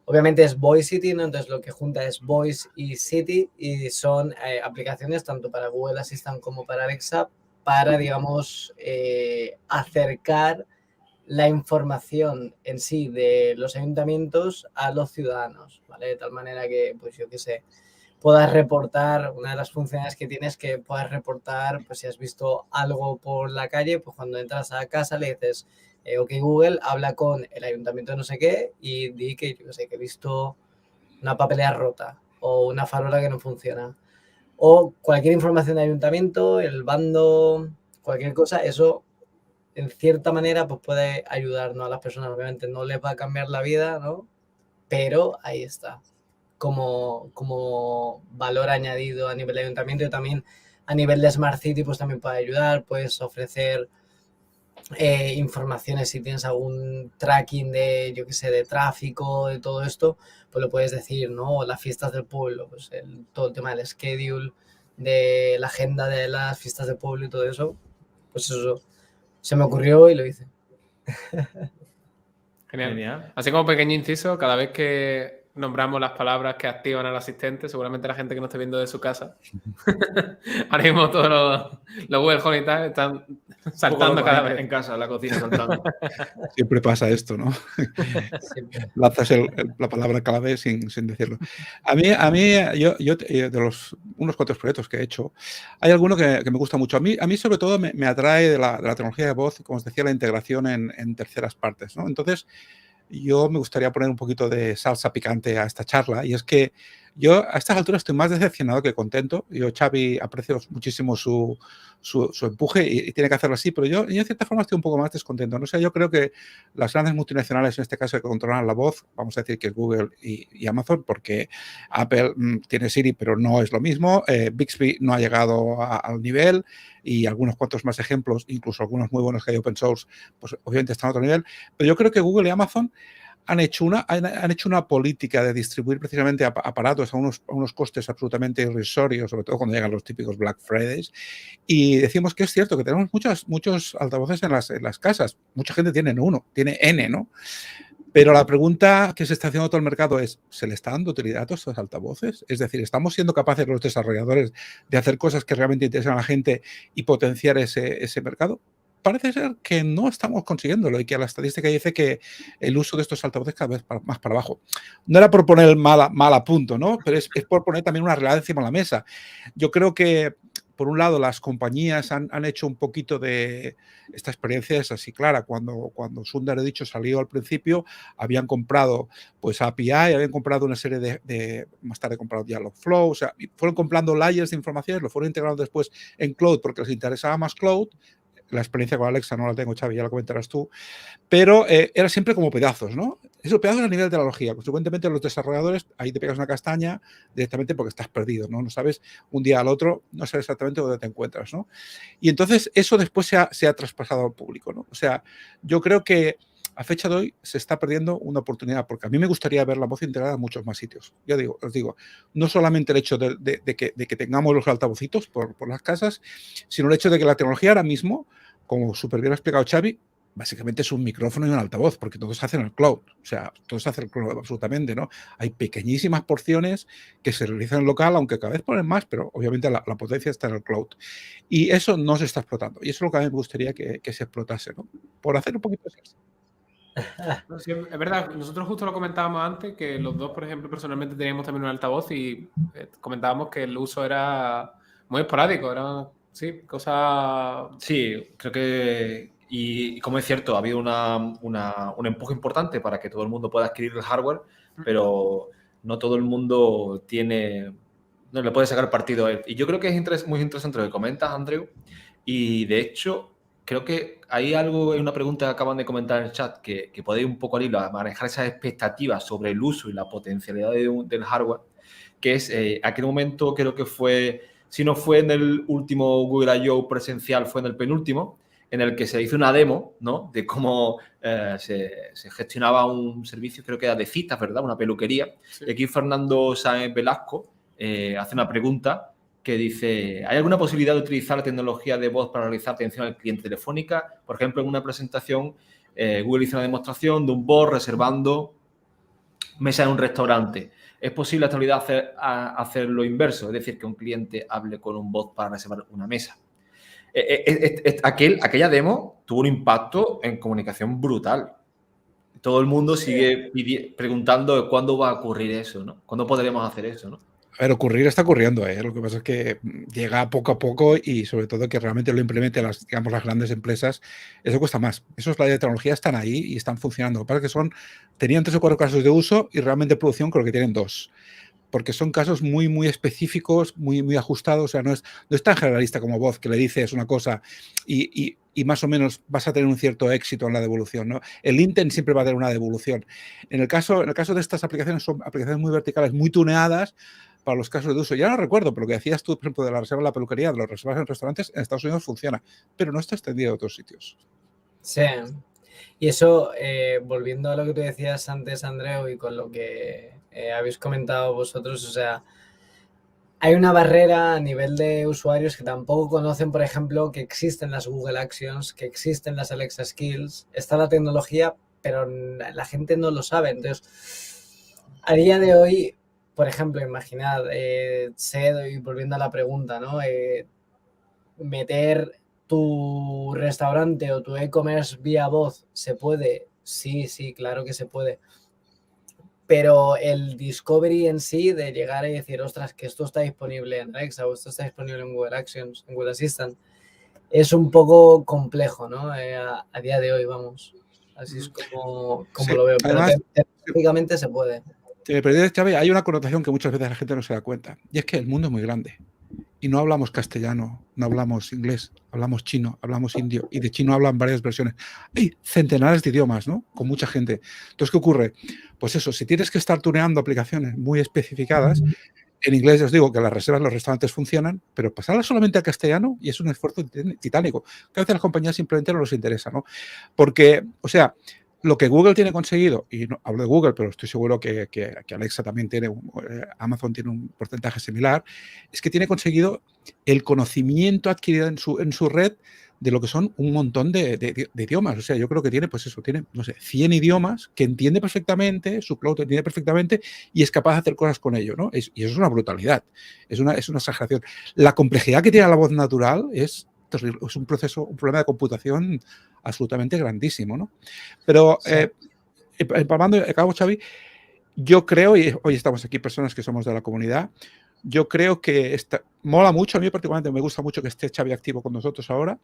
obviamente es Voice City, ¿no? Entonces, lo que junta es Voice y City, y son aplicaciones tanto para Google Assistant como para Alexa para, digamos, acercar la información en sí de los ayuntamientos a los ciudadanos, ¿vale? De tal manera que, pues yo qué sé, puedas reportar, una de las funciones que tienes es que puedas reportar, pues si has visto algo por la calle, pues cuando entras a casa le dices, ok Google, habla con el ayuntamiento de no sé qué y di que, yo qué sé, que he visto una papelera rota o una farola que no funciona. O cualquier información de ayuntamiento, el bando, cualquier cosa, eso en cierta manera pues puede ayudarnos a las personas. Obviamente no les va a cambiar la vida, ¿no? Pero ahí está, como valor añadido a nivel de ayuntamiento, y también a nivel de Smart City pues también puede ayudar, puedes ofrecer informaciones si tienes algún tracking de, yo qué sé, de tráfico, de todo esto, pues lo puedes decir, ¿no? Las fiestas del pueblo, pues todo el tema del schedule, de la agenda de las fiestas del pueblo y todo eso, pues eso se me ocurrió y lo hice. Genial. Genial. Así como pequeño inciso, cada vez que nombramos las palabras que activan al asistente, seguramente la gente que nos esté viendo de su casa, ahora mismo todos los Google Home y tal están saltando cada vez. En casa, en la cocina, saltando. Siempre pasa esto, ¿no? Siempre. Lanzas la palabra clave sin decirlo. A mí yo de unos cuantos proyectos que he hecho, hay alguno que me gusta mucho. A mí sobre todo me atrae de la tecnología de voz, como os decía, la integración en terceras partes, ¿no? Entonces, yo me gustaría poner un poquito de salsa picante a esta charla, y es que yo a estas alturas estoy más decepcionado que contento. Yo, Xavi, aprecio muchísimo su empuje y tiene que hacerlo así, pero yo de cierta forma estoy un poco más descontento. No sé, yo creo que las grandes multinacionales, en este caso, que controlan la voz, vamos a decir que es Google y Amazon, porque Apple tiene Siri, pero no es lo mismo. Bixby no ha llegado al nivel, y algunos cuantos más ejemplos, incluso algunos muy buenos que hay open source, pues obviamente están a otro nivel. Pero yo creo que Google y Amazon han hecho una política de distribuir precisamente aparatos a unos costes absolutamente irrisorios, sobre todo cuando llegan los típicos Black Fridays. Y decimos que es cierto que tenemos muchos altavoces en las casas. Mucha gente tiene uno, tiene N, ¿no? Pero la pregunta que se está haciendo todo el mercado es, ¿se le está dando utilidad a todos estos altavoces? Es decir, ¿estamos siendo capaces los desarrolladores de hacer cosas que realmente interesan a la gente y potenciar ese mercado? Parece ser que no estamos consiguiéndolo, y que la estadística dice que el uso de estos altavoces cada vez más para abajo. No era por poner el mal a punto, ¿no? Pero es por poner también una realidad encima de la mesa. Yo creo que, por un lado, las compañías han hecho un poquito de... Esta experiencia es así clara. Cuando Sundar, he dicho, salió al principio, habían comprado pues API, habían comprado una serie más tarde comprado Dialogflow, o sea, fueron comprando layers de información, lo fueron integrando después en cloud porque les interesaba más cloud. La experiencia con Alexa no la tengo, Xavi, ya la comentarás tú, pero era siempre como pedazos, ¿no? Esos pedazos a nivel de tecnología. Consecuentemente, los desarrolladores, ahí te pegas una castaña directamente porque estás perdido, ¿no? No sabes, un día al otro, no sabes exactamente dónde te encuentras, ¿no? Y entonces eso después se ha traspasado al público, ¿no? O sea, yo creo que a fecha de hoy se está perdiendo una oportunidad, porque a mí me gustaría ver la voz integrada en muchos más sitios. Ya os digo, no solamente el hecho de que tengamos los altavocitos por las casas, sino el hecho de que la tecnología ahora mismo, como súper bien ha explicado Xavi, básicamente es un micrófono y un altavoz, porque todos hacen el cloud. O sea, todos hacen el cloud absolutamente, ¿no? Hay pequeñísimas porciones que se realizan en local, aunque cada vez ponen más, pero obviamente la potencia está en el cloud. Y eso no se está explotando. Y eso es lo que a mí me gustaría que se explotase, ¿no? Por hacer un poquito de eso. No, sí, es verdad, nosotros justo lo comentábamos antes, que los dos, por ejemplo, personalmente teníamos también un altavoz y comentábamos que el uso era muy esporádico, era, sí, cosa... Sí, creo que, y como es cierto, ha habido un empuje importante para que todo el mundo pueda adquirir el hardware, pero no todo el mundo no le puede sacar partido a él. Y yo creo que es muy interesante lo que comentas, Andreu, y de hecho, creo que hay una pregunta que acaban de comentar en el chat, que podéis un poco al hilo a manejar esas expectativas sobre el uso y la potencialidad del hardware. que es aquel momento, creo que fue, si no fue en el último Google I.O. presencial, fue en el penúltimo, en el que se hizo una demo, ¿no? De cómo se gestionaba un servicio, creo que era de citas, ¿verdad? Una peluquería. Sí. Y aquí Fernando Sáenz Velasco hace una pregunta que dice, ¿hay alguna posibilidad de utilizar la tecnología de voz para realizar atención al cliente telefónica? Por ejemplo, en una presentación, Google hizo una demostración de un bot reservando mesa en un restaurante. ¿Es posible en la actualidad hacer lo inverso? Es decir, que un cliente hable con un bot para reservar una mesa. Aquella demo tuvo un impacto en comunicación brutal. Todo el mundo sigue preguntando cuándo va a ocurrir eso, ¿no? ¿Cuándo podremos hacer eso, no? A ver, ocurrir está ocurriendo, ¿eh? Lo que pasa es que llega poco a poco y sobre todo que realmente lo implementen las grandes empresas, eso cuesta más. Esos de tecnología están ahí y están funcionando. Lo que pasa es que tenían 3 o 4 casos de uso y realmente de producción creo que tienen 2. Porque son casos muy, muy específicos, muy, muy ajustados. O sea, no es tan generalista como voz, que le dices una cosa y más o menos vas a tener un cierto éxito en la devolución, ¿no? El intent siempre va a tener una devolución. En el caso de estas aplicaciones, son aplicaciones muy verticales, muy tuneadas para los casos de uso. Ya no recuerdo, pero lo que decías tú, por ejemplo, de la reserva en la peluquería, de las reservas en restaurantes, en Estados Unidos funciona, pero no está extendido a otros sitios. Sí. Y eso, volviendo a lo que tú decías antes, Andreu, y con lo que habéis comentado vosotros, o sea, hay una barrera a nivel de usuarios que tampoco conocen, por ejemplo, que existen las Google Actions, que existen las Alexa Skills, está la tecnología, pero la gente no lo sabe. Entonces, a día de hoy, por ejemplo, imaginad, y volviendo a la pregunta, ¿no? Meter tu restaurante o tu e-commerce vía voz, ¿se puede? Sí, claro que se puede. Pero el discovery en sí, de llegar y decir, ostras, que esto está disponible en Alexa o esto está disponible en Google Actions, en Google Assistant, es un poco complejo, ¿no? A día de hoy, vamos. Así es como sí, lo veo. Pero además, técnicamente se puede. Pero, Xavi, hay una connotación que muchas veces la gente no se da cuenta. Y es que el mundo es muy grande. Y no hablamos castellano, no hablamos inglés, hablamos chino, hablamos indio. Y de chino hablan varias versiones. Hay centenares de idiomas, ¿no? Con mucha gente. Entonces, ¿qué ocurre? Pues eso, si tienes que estar tuneando aplicaciones muy especificadas, en inglés os digo que las reservas en los restaurantes funcionan, pero pasarlas solamente al castellano y es un esfuerzo titánico. Que a veces a las compañías simplemente no les interesa, ¿no? Porque, o sea, lo que Google tiene conseguido, y no hablo de Google, pero estoy seguro que Alexa también tiene, Amazon tiene un porcentaje similar, es que tiene conseguido el conocimiento adquirido en su red de lo que son un montón de idiomas. O sea, yo creo que tiene, pues eso, tiene, no sé, 100 idiomas que entiende perfectamente, su cloud entiende perfectamente y es capaz de hacer cosas con ello, ¿no? Y eso es una brutalidad, es una exageración. La complejidad que tiene la voz natural es terrible, es un problema de computación absolutamente grandísimo, ¿no? Pero, sí. Empalmando, acabo, Xavi, yo creo, y hoy estamos aquí personas que somos de la comunidad, yo creo que mola mucho, a mí particularmente me gusta mucho que esté Xavi activo con nosotros ahora,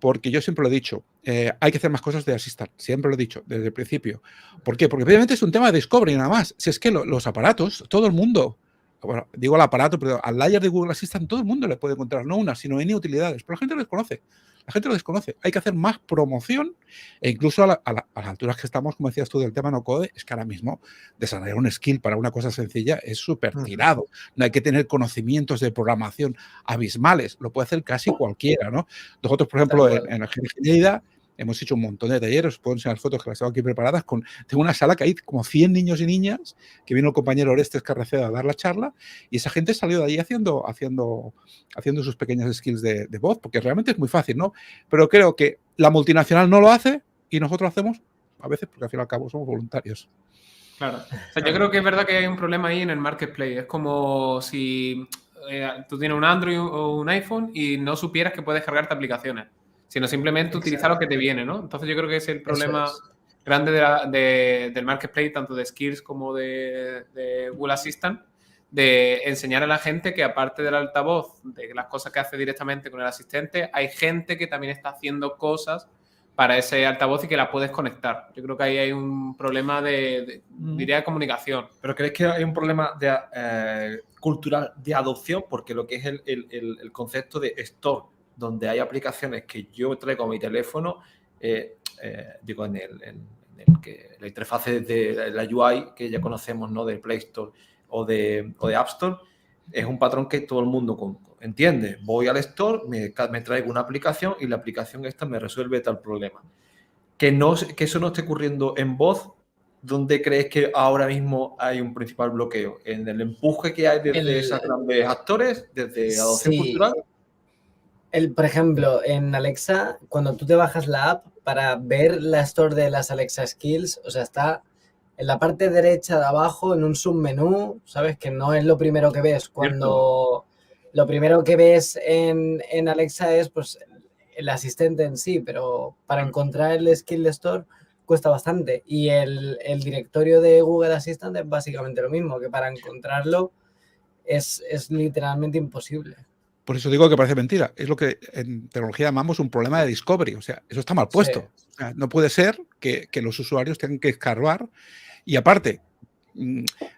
porque yo siempre lo he dicho, hay que hacer más cosas de Assistant, siempre lo he dicho, desde el principio. ¿Por qué? Porque obviamente es un tema de discovery nada más. Si es que los aparatos, todo el mundo, bueno, digo el aparato, pero al layer de Google Assistant todo el mundo le puede encontrar, no una, sino N utilidades, pero la gente lo desconoce. La gente lo desconoce. Hay que hacer más promoción e incluso a las alturas que estamos, como decías tú, del tema no code, es que ahora mismo desarrollar un skill para una cosa sencilla es súper tirado. No hay que tener conocimientos de programación abismales. Lo puede hacer casi cualquiera, ¿no? Nosotros, por ejemplo, en la Lleida hemos hecho un montón de talleres, os puedo enseñar fotos que las tengo aquí preparadas. Tengo una sala que hay como 100 niños y niñas, que vino el compañero Orestes Carracedo a dar la charla, y esa gente salió de ahí haciendo sus pequeñas skills de voz, porque realmente es muy fácil, ¿no? Pero creo que la multinacional no lo hace y nosotros lo hacemos a veces porque al fin y al cabo somos voluntarios. Claro. O sea, yo creo que es verdad que hay un problema ahí en el marketplace. Es como si tú tienes un Android o un iPhone y no supieras que puedes cargarte aplicaciones, sino simplemente utilizar lo que te viene, ¿no? Entonces yo creo que es el problema grande del marketplace, tanto de Skills como de Google Assistant, de enseñar a la gente que aparte del altavoz, de las cosas que hace directamente con el asistente, hay gente que también está haciendo cosas para ese altavoz y que la puedes conectar. Yo creo que ahí hay un problema diría, de comunicación. ¿Pero crees que hay un problema cultural de adopción? Porque lo que es el concepto de store, donde hay aplicaciones que yo traigo a mi teléfono, digo, en la interfaz de la UI que ya conocemos, ¿no? Del Play Store o de App Store, es un patrón que todo el mundo entiende. Voy al store, me traigo una aplicación y la aplicación esta me resuelve tal problema. Que eso no esté ocurriendo en voz. ¿Dónde crees que ahora mismo hay un principal bloqueo? ¿En el empuje que hay desde esos grandes actores, desde adopción cultural? Por ejemplo, en Alexa, cuando tú te bajas la app para ver la store de las Alexa Skills, o sea, está en la parte derecha de abajo, en un submenú, ¿sabes? Que no es lo primero que ves. Cuando lo primero que ves en Alexa es pues el asistente en sí, pero para encontrar el Skill Store cuesta bastante. Y el directorio de Google Assistant es básicamente lo mismo, que para encontrarlo es literalmente imposible. Por eso digo que parece mentira. Es lo que en tecnología llamamos un problema de discovery. O sea, eso está mal puesto. Sí. O sea, no puede ser que los usuarios tengan que escarbar. Y aparte,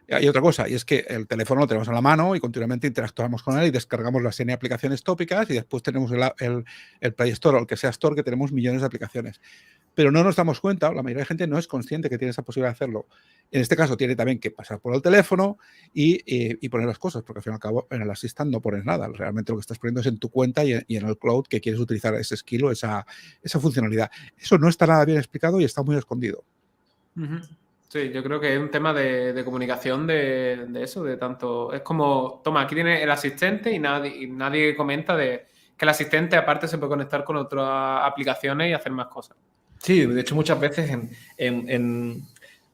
hay otra cosa, y es que el teléfono lo tenemos en la mano y continuamente interactuamos con él y descargamos las N aplicaciones tópicas y después tenemos el Play Store o el que sea Store, que tenemos millones de aplicaciones. Pero no nos damos cuenta, la mayoría de gente no es consciente que tiene esa posibilidad de hacerlo. En este caso tiene también que pasar por el teléfono y poner las cosas, porque al fin y al cabo en el Assistant no pones nada. Realmente lo que estás poniendo es en tu cuenta y en el cloud que quieres utilizar ese skill o esa funcionalidad. Eso no está nada bien explicado y está muy escondido. Sí, yo creo que es un tema de comunicación de eso, de tanto... Es como, toma, aquí tiene el asistente y nadie comenta de que el asistente aparte se puede conectar con otras aplicaciones y hacer más cosas. Sí, de hecho muchas veces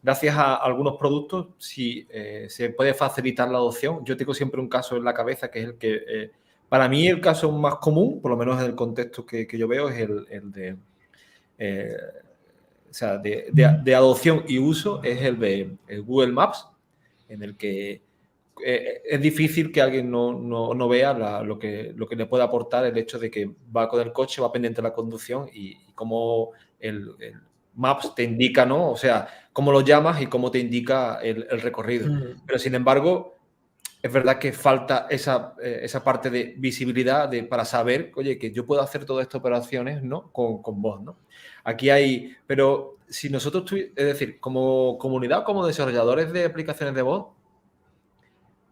gracias a algunos productos sí, se puede facilitar la adopción. Yo tengo siempre un caso en la cabeza que es el que, para mí el caso más común, por lo menos en el contexto que yo veo, es el de... o sea, de adopción y uso es el de Google Maps, en el que es difícil que alguien no vea lo que le puede aportar el hecho de que va con el coche, va pendiente de la conducción y cómo el Maps te indica, ¿no? O sea, cómo lo llamas y cómo te indica el recorrido. Pero, sin embargo, es verdad que falta esa parte de visibilidad para saber, oye, que yo puedo hacer todas estas operaciones, ¿no? Con voz, ¿no? Aquí hay... Pero si nosotros, es decir, como comunidad, como desarrolladores de aplicaciones de voz,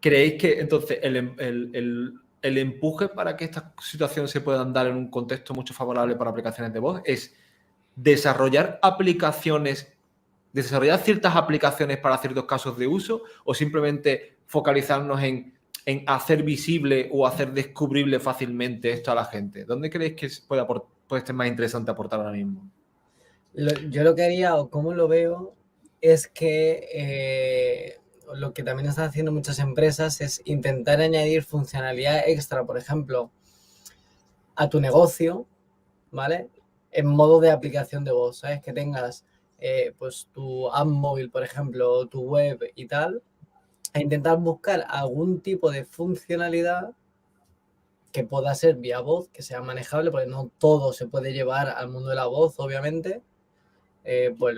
¿creéis que entonces el empuje para que estas situaciones se puedan dar en un contexto mucho favorable para aplicaciones de voz es desarrollar ciertas aplicaciones para ciertos casos de uso o simplemente focalizarnos en hacer visible o hacer descubrible fácilmente esto a la gente? ¿Dónde creéis que puede ser más interesante aportar ahora mismo? Yo lo que haría, o cómo lo veo, es que lo que también están haciendo muchas empresas es intentar añadir funcionalidad extra, por ejemplo, a tu negocio, ¿vale? En modo de aplicación de voz, ¿sabes? Que tengas pues tu app móvil, por ejemplo, tu web y tal, e intentar buscar algún tipo de funcionalidad que pueda ser vía voz, que sea manejable, porque no todo se puede llevar al mundo de la voz, obviamente. Pues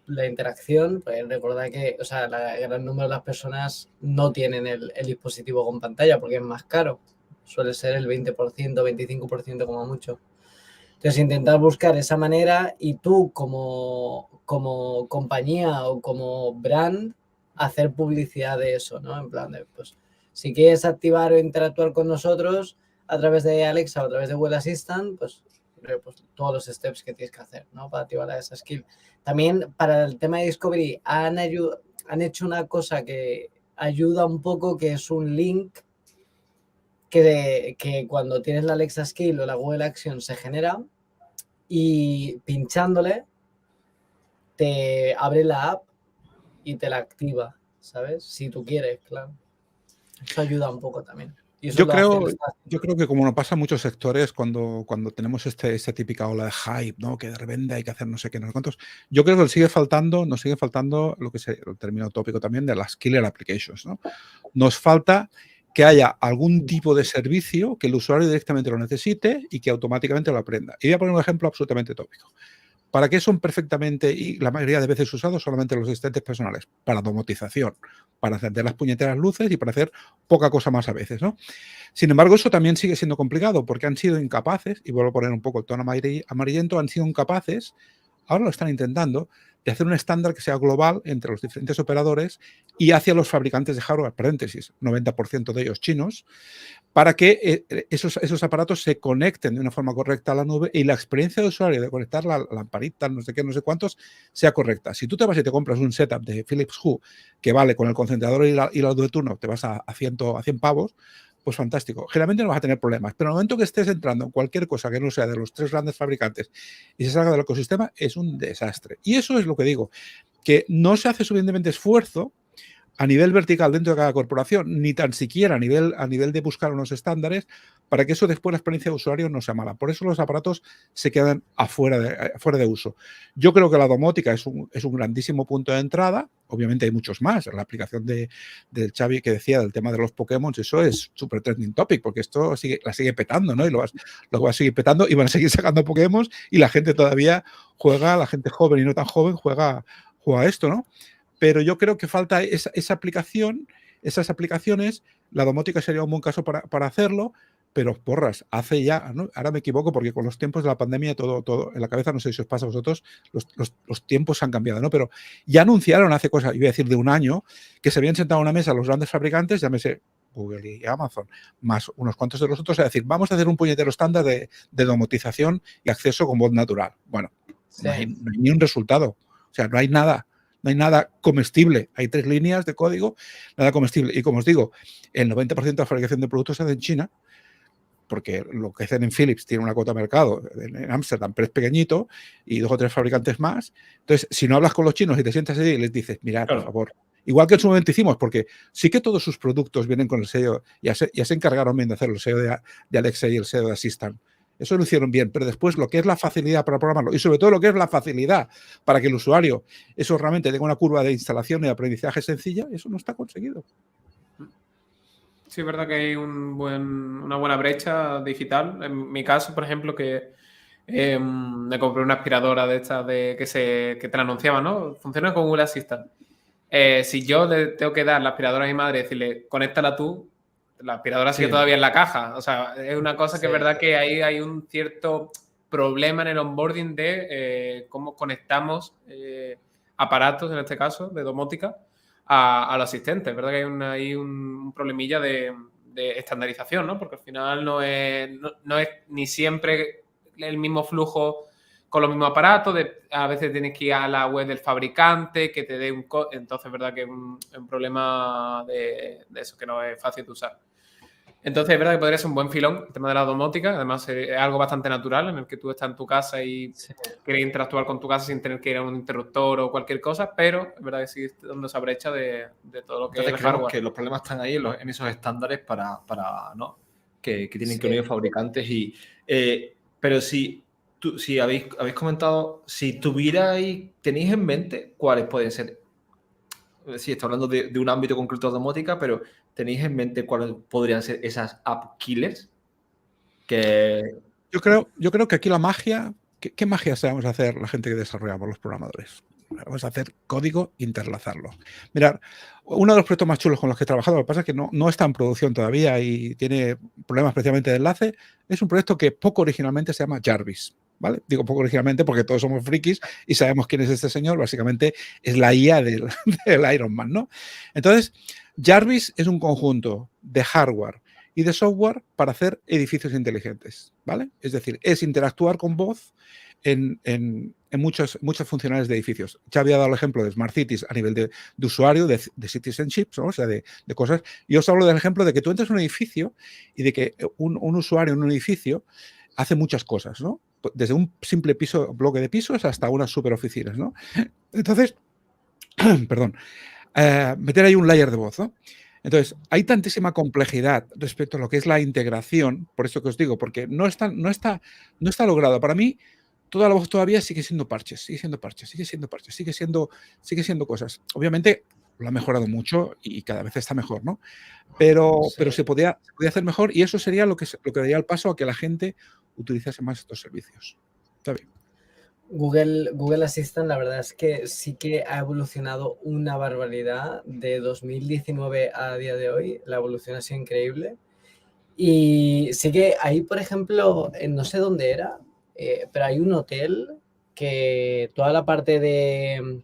la interacción, pues recordad que, o sea, el gran número de las personas no tienen el dispositivo con pantalla porque es más caro. Suele ser el 20%, 25% como mucho. Entonces, intentar buscar esa manera y tú como compañía o como brand hacer publicidad de eso, ¿no? En plan de, pues, si quieres activar o interactuar con nosotros a través de Alexa o a través de Google Assistant, pues todos los steps que tienes que hacer, ¿no? Para activar esa skill. También para el tema de Discovery han hecho una cosa que ayuda un poco, que es un link que cuando tienes la Alexa Skill o la Google Action se genera y pinchándole te abre la app y te la activa, ¿sabes? Si tú quieres, claro. Eso ayuda un poco también. Yo creo que como nos pasa en muchos sectores cuando tenemos esta típica ola de hype, ¿no? Que de repente hay que hacer no sé qué, no sé cuántos. Yo creo que nos sigue faltando lo que es el término tópico también de las killer applications, ¿no? Nos falta que haya algún tipo de servicio que el usuario directamente lo necesite y que automáticamente lo aprenda. Y voy a poner un ejemplo absolutamente tópico. ¿Para qué son perfectamente y la mayoría de veces usados solamente los asistentes personales? Para domotización, para encender las puñeteras luces y para hacer poca cosa más a veces, ¿no? Sin embargo, eso también sigue siendo complicado porque han sido incapaces, y vuelvo a poner un poco el tono amarillento, han sido incapaces, ahora lo están intentando, de hacer un estándar que sea global entre los diferentes operadores y hacia los fabricantes de hardware, paréntesis, 90% de ellos chinos, para que esos aparatos se conecten de una forma correcta a la nube y la experiencia de usuario de conectar la lamparita, no sé qué, no sé cuántos, sea correcta. Si tú te vas y te compras un setup de Philips Hue que vale con el concentrador y la luz de turno, te vas a 100 pavos, pues fantástico. Generalmente no vas a tener problemas, pero en el momento que estés entrando en cualquier cosa que no sea de los 3 grandes fabricantes y se salga del ecosistema, es un desastre. Y eso es lo que digo, que no se hace suficientemente esfuerzo a nivel vertical dentro de cada corporación, ni tan siquiera a nivel de buscar unos estándares para que eso después la experiencia de usuario no sea mala. Por eso los aparatos se quedan afuera de uso. Yo creo que la domótica es un grandísimo punto de entrada. Obviamente hay muchos más. La aplicación del Xavi que decía del tema de los Pokémon, eso es súper trending topic, porque esto la sigue petando, ¿no? Y lo va a seguir petando y van a seguir sacando Pokémon y la gente todavía juega, la gente joven y no tan joven juega esto, ¿no? Pero yo creo que falta esa aplicación, esas aplicaciones. La domótica sería un buen caso para hacerlo, pero porras, hace ya, ¿no? Ahora me equivoco porque con los tiempos de la pandemia todo en la cabeza, no sé si os pasa a vosotros, los tiempos han cambiado, ¿no? Pero ya anunciaron hace cosas, iba a decir de un año, que se habían sentado a una mesa los grandes fabricantes, llámese Google y Amazon, más unos cuantos de los otros, a decir, vamos a hacer un puñetero estándar de domotización y acceso con voz natural. Bueno, sí. no hay ni un resultado, o sea, no hay nada. No hay nada comestible. Hay 3 líneas de código, nada comestible. Y como os digo, el 90% de la fabricación de productos se hace en China, porque lo que hacen en Philips tiene una cuota de mercado en Ámsterdam, pero es pequeñito, y 2 o 3 fabricantes más. Entonces, si no hablas con los chinos y te sientas allí y les dices, mirad, por favor, igual que en su momento hicimos, porque sí que todos sus productos vienen con el sello, ya se encargaron bien de hacerlo, el sello de Alexa y el sello de Assistant. Eso lo hicieron bien, pero después lo que es la facilidad para programarlo y sobre todo lo que es la facilidad para que el usuario eso realmente tenga una curva de instalación y de aprendizaje sencilla, eso no está conseguido. Sí, es verdad que hay una buena brecha digital. En mi caso, por ejemplo, que me compré una aspiradora de estas que te la anunciaban, ¿no? Funciona con Google Assistant. Si yo le tengo que dar la aspiradora a mi madre y decirle, conéctala tú, la aspiradora sigue todavía en la caja. O sea, es una cosa que es verdad que ahí hay un cierto problema en el onboarding de cómo conectamos aparatos, en este caso, de domótica, a los asistentes. Es verdad que hay un problemilla de estandarización, ¿no? Porque al final no es ni siempre el mismo flujo con los mismos aparatos, a veces tienes que ir a la web del fabricante, que te dé entonces es verdad que es un problema de eso, que no es fácil de usar. Entonces es verdad que podría ser un buen filón el tema de la domótica, además es algo bastante natural en el que tú estás en tu casa y quieres interactuar con tu casa sin tener que ir a un interruptor o cualquier cosa, pero es verdad que sigue dando esa brecha de todo lo que es el hardware. Que los problemas están ahí en esos estándares para ¿no? que tienen que unir fabricantes pero si habéis comentado, si tenéis en mente cuáles pueden ser, sí, estoy hablando de un ámbito concreto de domótica, pero ¿tenéis en mente cuáles podrían ser esas app killers? Yo creo que aquí la magia, ¿qué magia sabemos hacer la gente que desarrollamos, los programadores? Vamos a hacer código, interlazarlo. Mirad, uno de los proyectos más chulos con los que he trabajado, lo que pasa es que no está en producción todavía y tiene problemas especialmente de enlace, es un proyecto que poco originalmente se llama Jarvis. ¿Vale? Digo poco originalmente porque todos somos frikis y sabemos quién es este señor. Básicamente es la IA del Iron Man, ¿no? Entonces, Jarvis es un conjunto de hardware y de software para hacer edificios inteligentes, ¿vale? Es decir, es interactuar con voz en muchas funcionalidades de edificios. Ya había dado el ejemplo de Smart Cities a nivel de usuario, de citizenship, ¿no? O sea, de cosas. Y os hablo del ejemplo de que tú entras en un edificio y de que un usuario en un edificio hace muchas cosas, ¿no? Desde un simple bloque de pisos hasta unas superoficinas, ¿no? Entonces, perdón, meter ahí un layer de voz, ¿no? Entonces, hay tantísima complejidad respecto a lo que es la integración, por eso que os digo, porque no está logrado. Para mí, toda la voz todavía sigue siendo parches, sigue siendo cosas. Obviamente, lo ha mejorado mucho y cada vez está mejor, ¿no? Pero se podía hacer mejor y eso sería lo que daría el paso a que la gente utilizase más estos servicios. Está bien. Google Assistant, la verdad es que sí que ha evolucionado una barbaridad de 2019 a día de hoy. La evolución ha sido increíble. Y sí que ahí, por ejemplo, no sé dónde era, pero hay un hotel que toda la parte de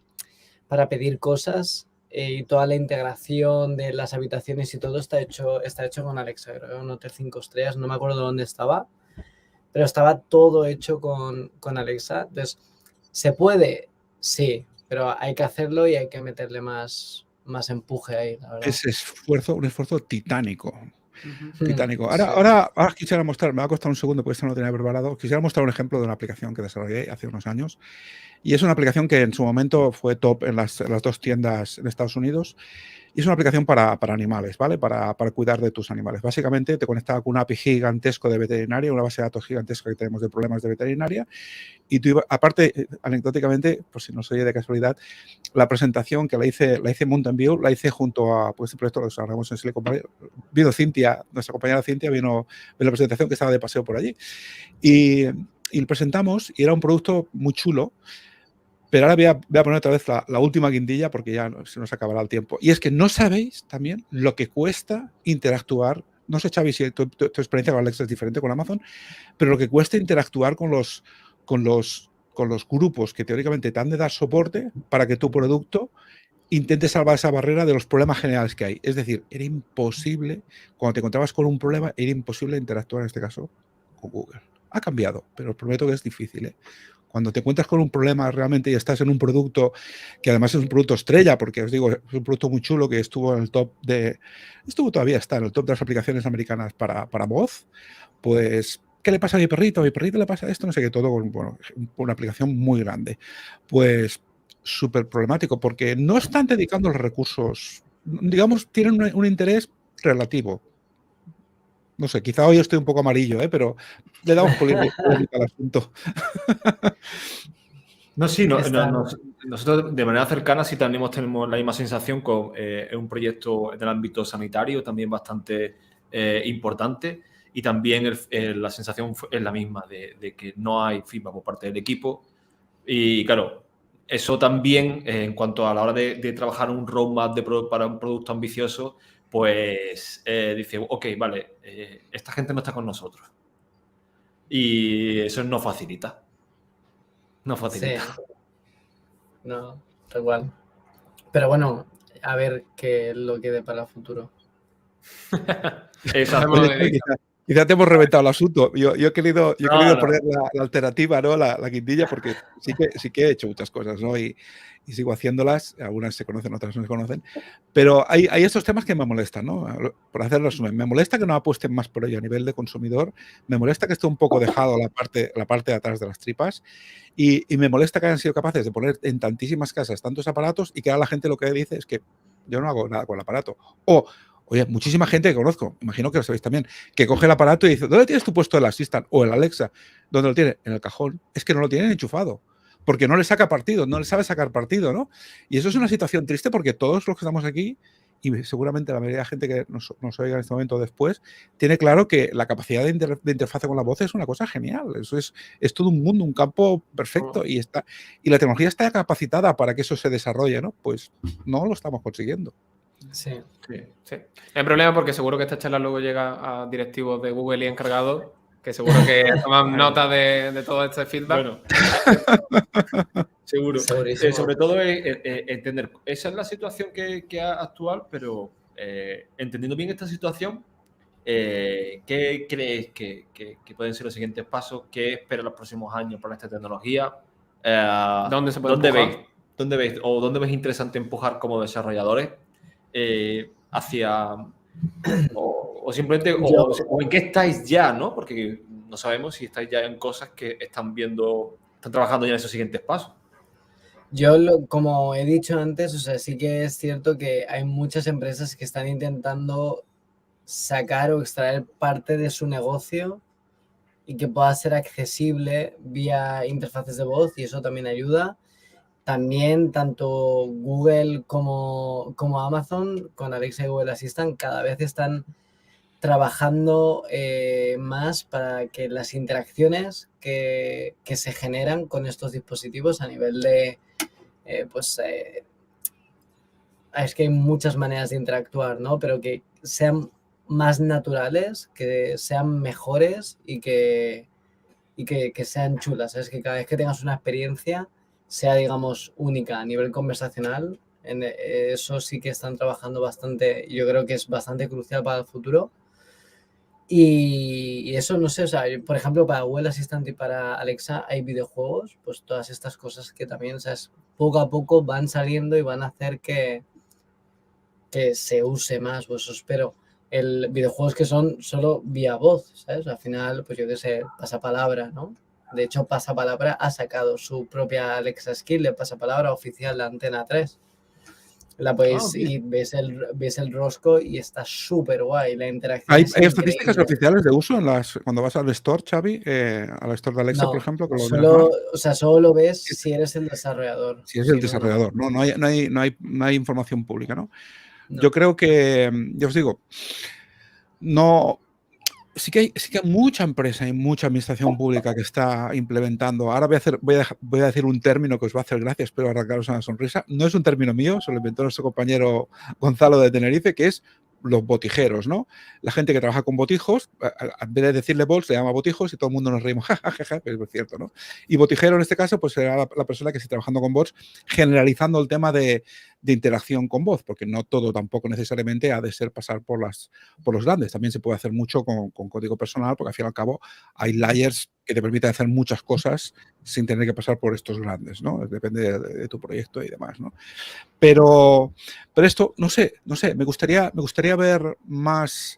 para pedir cosas y toda la integración de las habitaciones y todo está hecho con Alexa. Creo que un hotel 5 estrellas, no me acuerdo dónde estaba, pero estaba todo hecho con Alexa. Entonces, ¿se puede? Sí, pero hay que hacerlo y hay que meterle más empuje ahí, la verdad. Es un esfuerzo titánico. Titánico. Sí. Ahora quisiera mostrar, me va a costar un segundo porque esto no lo tenía preparado. Quisiera mostrar un ejemplo de una aplicación que desarrollé hace unos años. Y es una aplicación que en su momento fue top en las 2 tiendas en Estados Unidos. Y es una aplicación para animales, ¿vale? Para cuidar de tus animales. Básicamente te conectaba con una API gigantesco de veterinaria, una base de datos gigantesca que tenemos de problemas de veterinaria. Y tú aparte, anecdóticamente, por si no se oye de casualidad, la presentación que la hice Mountain View, la hice junto a este proyecto que desarrollamos en Silicon Valley. Vino Cintia, nuestra compañera Cintia, vino en la presentación que estaba de paseo por allí. Y lo presentamos y era un producto muy chulo. Pero ahora voy a poner otra vez la última guindilla porque ya se nos acabará el tiempo. Y es que no sabéis también lo que cuesta interactuar. No sé, Xavi, si tu experiencia con Alexa es diferente con Amazon, pero lo que cuesta interactuar con los grupos que teóricamente te han de dar soporte para que tu producto intente salvar esa barrera de los problemas generales que hay. Es decir, era imposible, cuando te encontrabas con un problema, era imposible interactuar en este caso con Google. Ha cambiado, pero os prometo que es difícil, ¿eh? Cuando te encuentras con un problema realmente y estás en un producto que además es un producto estrella, porque os digo, es un producto muy chulo que estuvo en el top todavía está en el top de las aplicaciones americanas para voz, pues, ¿qué le pasa a mi perrito? A mi perrito le pasa esto, no sé qué, todo con una aplicación muy grande. Pues súper problemático, porque no están dedicando los recursos, digamos, tienen un interés relativo. No sé, quizá hoy estoy un poco amarillo, pero le damos polémica al asunto. No, sí, nosotros de manera cercana sí tenemos la misma sensación con un proyecto en el ámbito sanitario también bastante importante, y también la sensación es la misma de que no hay feedback por parte del equipo. Y claro, eso también en cuanto a la hora de trabajar un roadmap para un producto ambicioso, pues dice, ok, vale, esta gente no está con nosotros. Y eso no facilita. No facilita. Sí. No, tal cual. Pero bueno, a ver qué es lo que dé para el futuro. Exacto. Oye, quizá te hemos reventado el asunto. Yo he querido poner la alternativa, ¿no? La guindilla, porque sí que he hecho muchas cosas, ¿no? Y sigo haciéndolas. Algunas se conocen, otras no se conocen. Pero hay estos temas que me molestan, ¿no? Por hacer resumen, me molesta que no apuesten más por ello a nivel de consumidor. Me molesta que esté un poco dejado la parte de atrás de las tripas. Y me molesta que hayan sido capaces de poner en tantísimas casas tantos aparatos y que ahora la gente lo que dice es que yo no hago nada con el aparato. Oye, muchísima gente que conozco, imagino que lo sabéis también, que coge el aparato y dice, ¿dónde tienes tu puesto el Assistant o el Alexa? ¿Dónde lo tiene? En el cajón. Es que no lo tienen enchufado, porque no le saca partido, no le sabe sacar partido, ¿no? Y eso es una situación triste porque todos los que estamos aquí, y seguramente la mayoría de la gente que nos oiga en este momento o después, tiene claro que la capacidad de interfaz con la voz es una cosa genial. Eso es todo un mundo, un campo perfecto, y la tecnología está capacitada para que eso se desarrolle, ¿no? Pues no lo estamos consiguiendo. Sí. El problema porque seguro que esta charla luego llega a directivos de Google y encargados, que seguro que toman nota de todo este feedback. Bueno, seguro. Sobre todo entender, esa es la situación que actual, pero entendiendo bien esta situación, ¿qué crees que pueden ser los siguientes pasos? ¿Qué esperas los próximos años para esta tecnología? ¿Dónde se puede empujar? ¿Dónde ves interesante empujar como desarrolladores hacia o simplemente o en qué estáis ya, ¿no? Porque no sabemos si estáis ya en cosas que están trabajando ya en esos siguientes pasos. Yo, como he dicho antes, o sea, sí que es cierto que hay muchas empresas que están intentando sacar o extraer parte de su negocio y que pueda ser accesible vía interfaces de voz, y eso también ayuda. También tanto Google como Amazon con Alexa y Google Assistant cada vez están trabajando más para que las interacciones que se generan con estos dispositivos a nivel de es que hay muchas maneras de interactuar, ¿no? Pero que sean más naturales, que sean mejores y que y que sean chulas, ¿sabes? Que cada vez que tengas una experiencia sea, digamos, única a nivel conversacional. Eso sí que están trabajando bastante, yo creo que es bastante crucial para el futuro. Y eso, no sé, o sea, por ejemplo, para Google Assistant y para Alexa hay videojuegos, pues todas estas cosas que también, o sea, poco a poco van saliendo y van a hacer que se use más, pues eso espero. Videojuegos que son solo vía voz, ¿sabes? Al final, pues yo qué sé, Pasapalabra, ¿no? De hecho, Pasapalabra ha sacado su propia Alexa Skill de Pasapalabra oficial de Antena 3. La podéis y ves el rosco y está súper guay. La interacción ¿Hay es estadísticas increíble. oficiales de uso cuando vas al store, Xavi? Al store de Alexa, No, por ejemplo, que lo solo, miras más. o sea, solo lo ves si eres el desarrollador. Si es Si el no, desarrollador, no hay información pública, ¿no? no. Yo creo que, yo os digo, no. Sí que hay mucha empresa y mucha administración pública que está implementando. Ahora voy a decir un término que os va a hacer gracia, espero arrancaros una sonrisa. No es un término mío, se lo inventó nuestro compañero Gonzalo de Tenerife, que es los botijeros, ¿no? La gente que trabaja con botijos, en vez de decirle bots, le llama botijos y todo el mundo nos reímos, jajaja, pero es cierto, ¿no? Y botijero en este caso, pues será la persona que esté trabajando con bots, generalizando el tema de interacción con voz, porque no todo tampoco necesariamente ha de ser pasar por los grandes. También se puede hacer mucho con código personal, porque al fin y al cabo hay layers que te permiten hacer muchas cosas sin tener que pasar por estos grandes, ¿no? Depende de tu proyecto y demás, ¿no? Pero esto, no sé, me gustaría ver más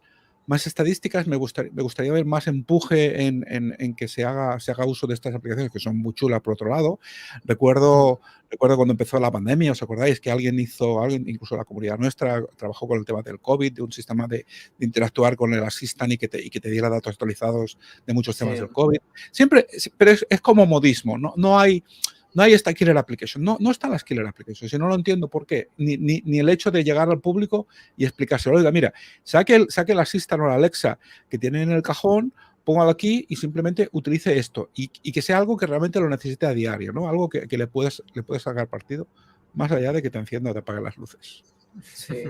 estadísticas, me gustaría ver más empuje en que se haga uso de estas aplicaciones que son muy chulas por otro lado. Recuerdo cuando empezó la pandemia, ¿os acordáis? Que alguien, incluso la comunidad nuestra, trabajó con el tema del COVID, de un sistema de interactuar con el Assistant y que te diera datos actualizados de muchos temas del COVID. Siempre, pero es como modismo, no hay esta killer application. No están las killer applications. Si no lo entiendo por qué. Ni el hecho de llegar al público y explicárselo. Oiga, mira, saque el Assistant o la Alexa que tiene en el cajón, póngalo aquí y simplemente utilice esto. Y que sea algo que realmente lo necesite a diario, ¿no? Algo que le puedes sacar partido, más allá de que te encienda o te apague las luces. Sí.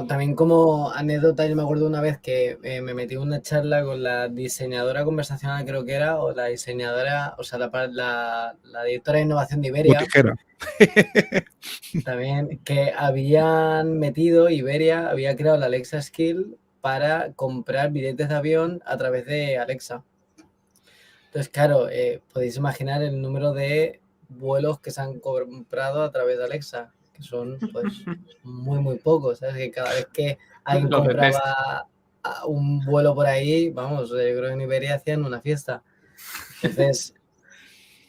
También como anécdota, yo me acuerdo una vez que me metí en una charla con la diseñadora conversacional, creo que era, o la diseñadora, o sea, la directora de innovación de Iberia. Botijera. También, que habían metido, Iberia había creado la Alexa Skill para comprar billetes de avión a través de Alexa. Entonces, claro, podéis imaginar el número de vuelos que se han comprado a través de Alexa, que son pues muy, muy pocos, ¿sabes? Que cada vez que alguien compraba un vuelo por ahí, vamos, yo creo que en Iberia hacían una fiesta. Entonces,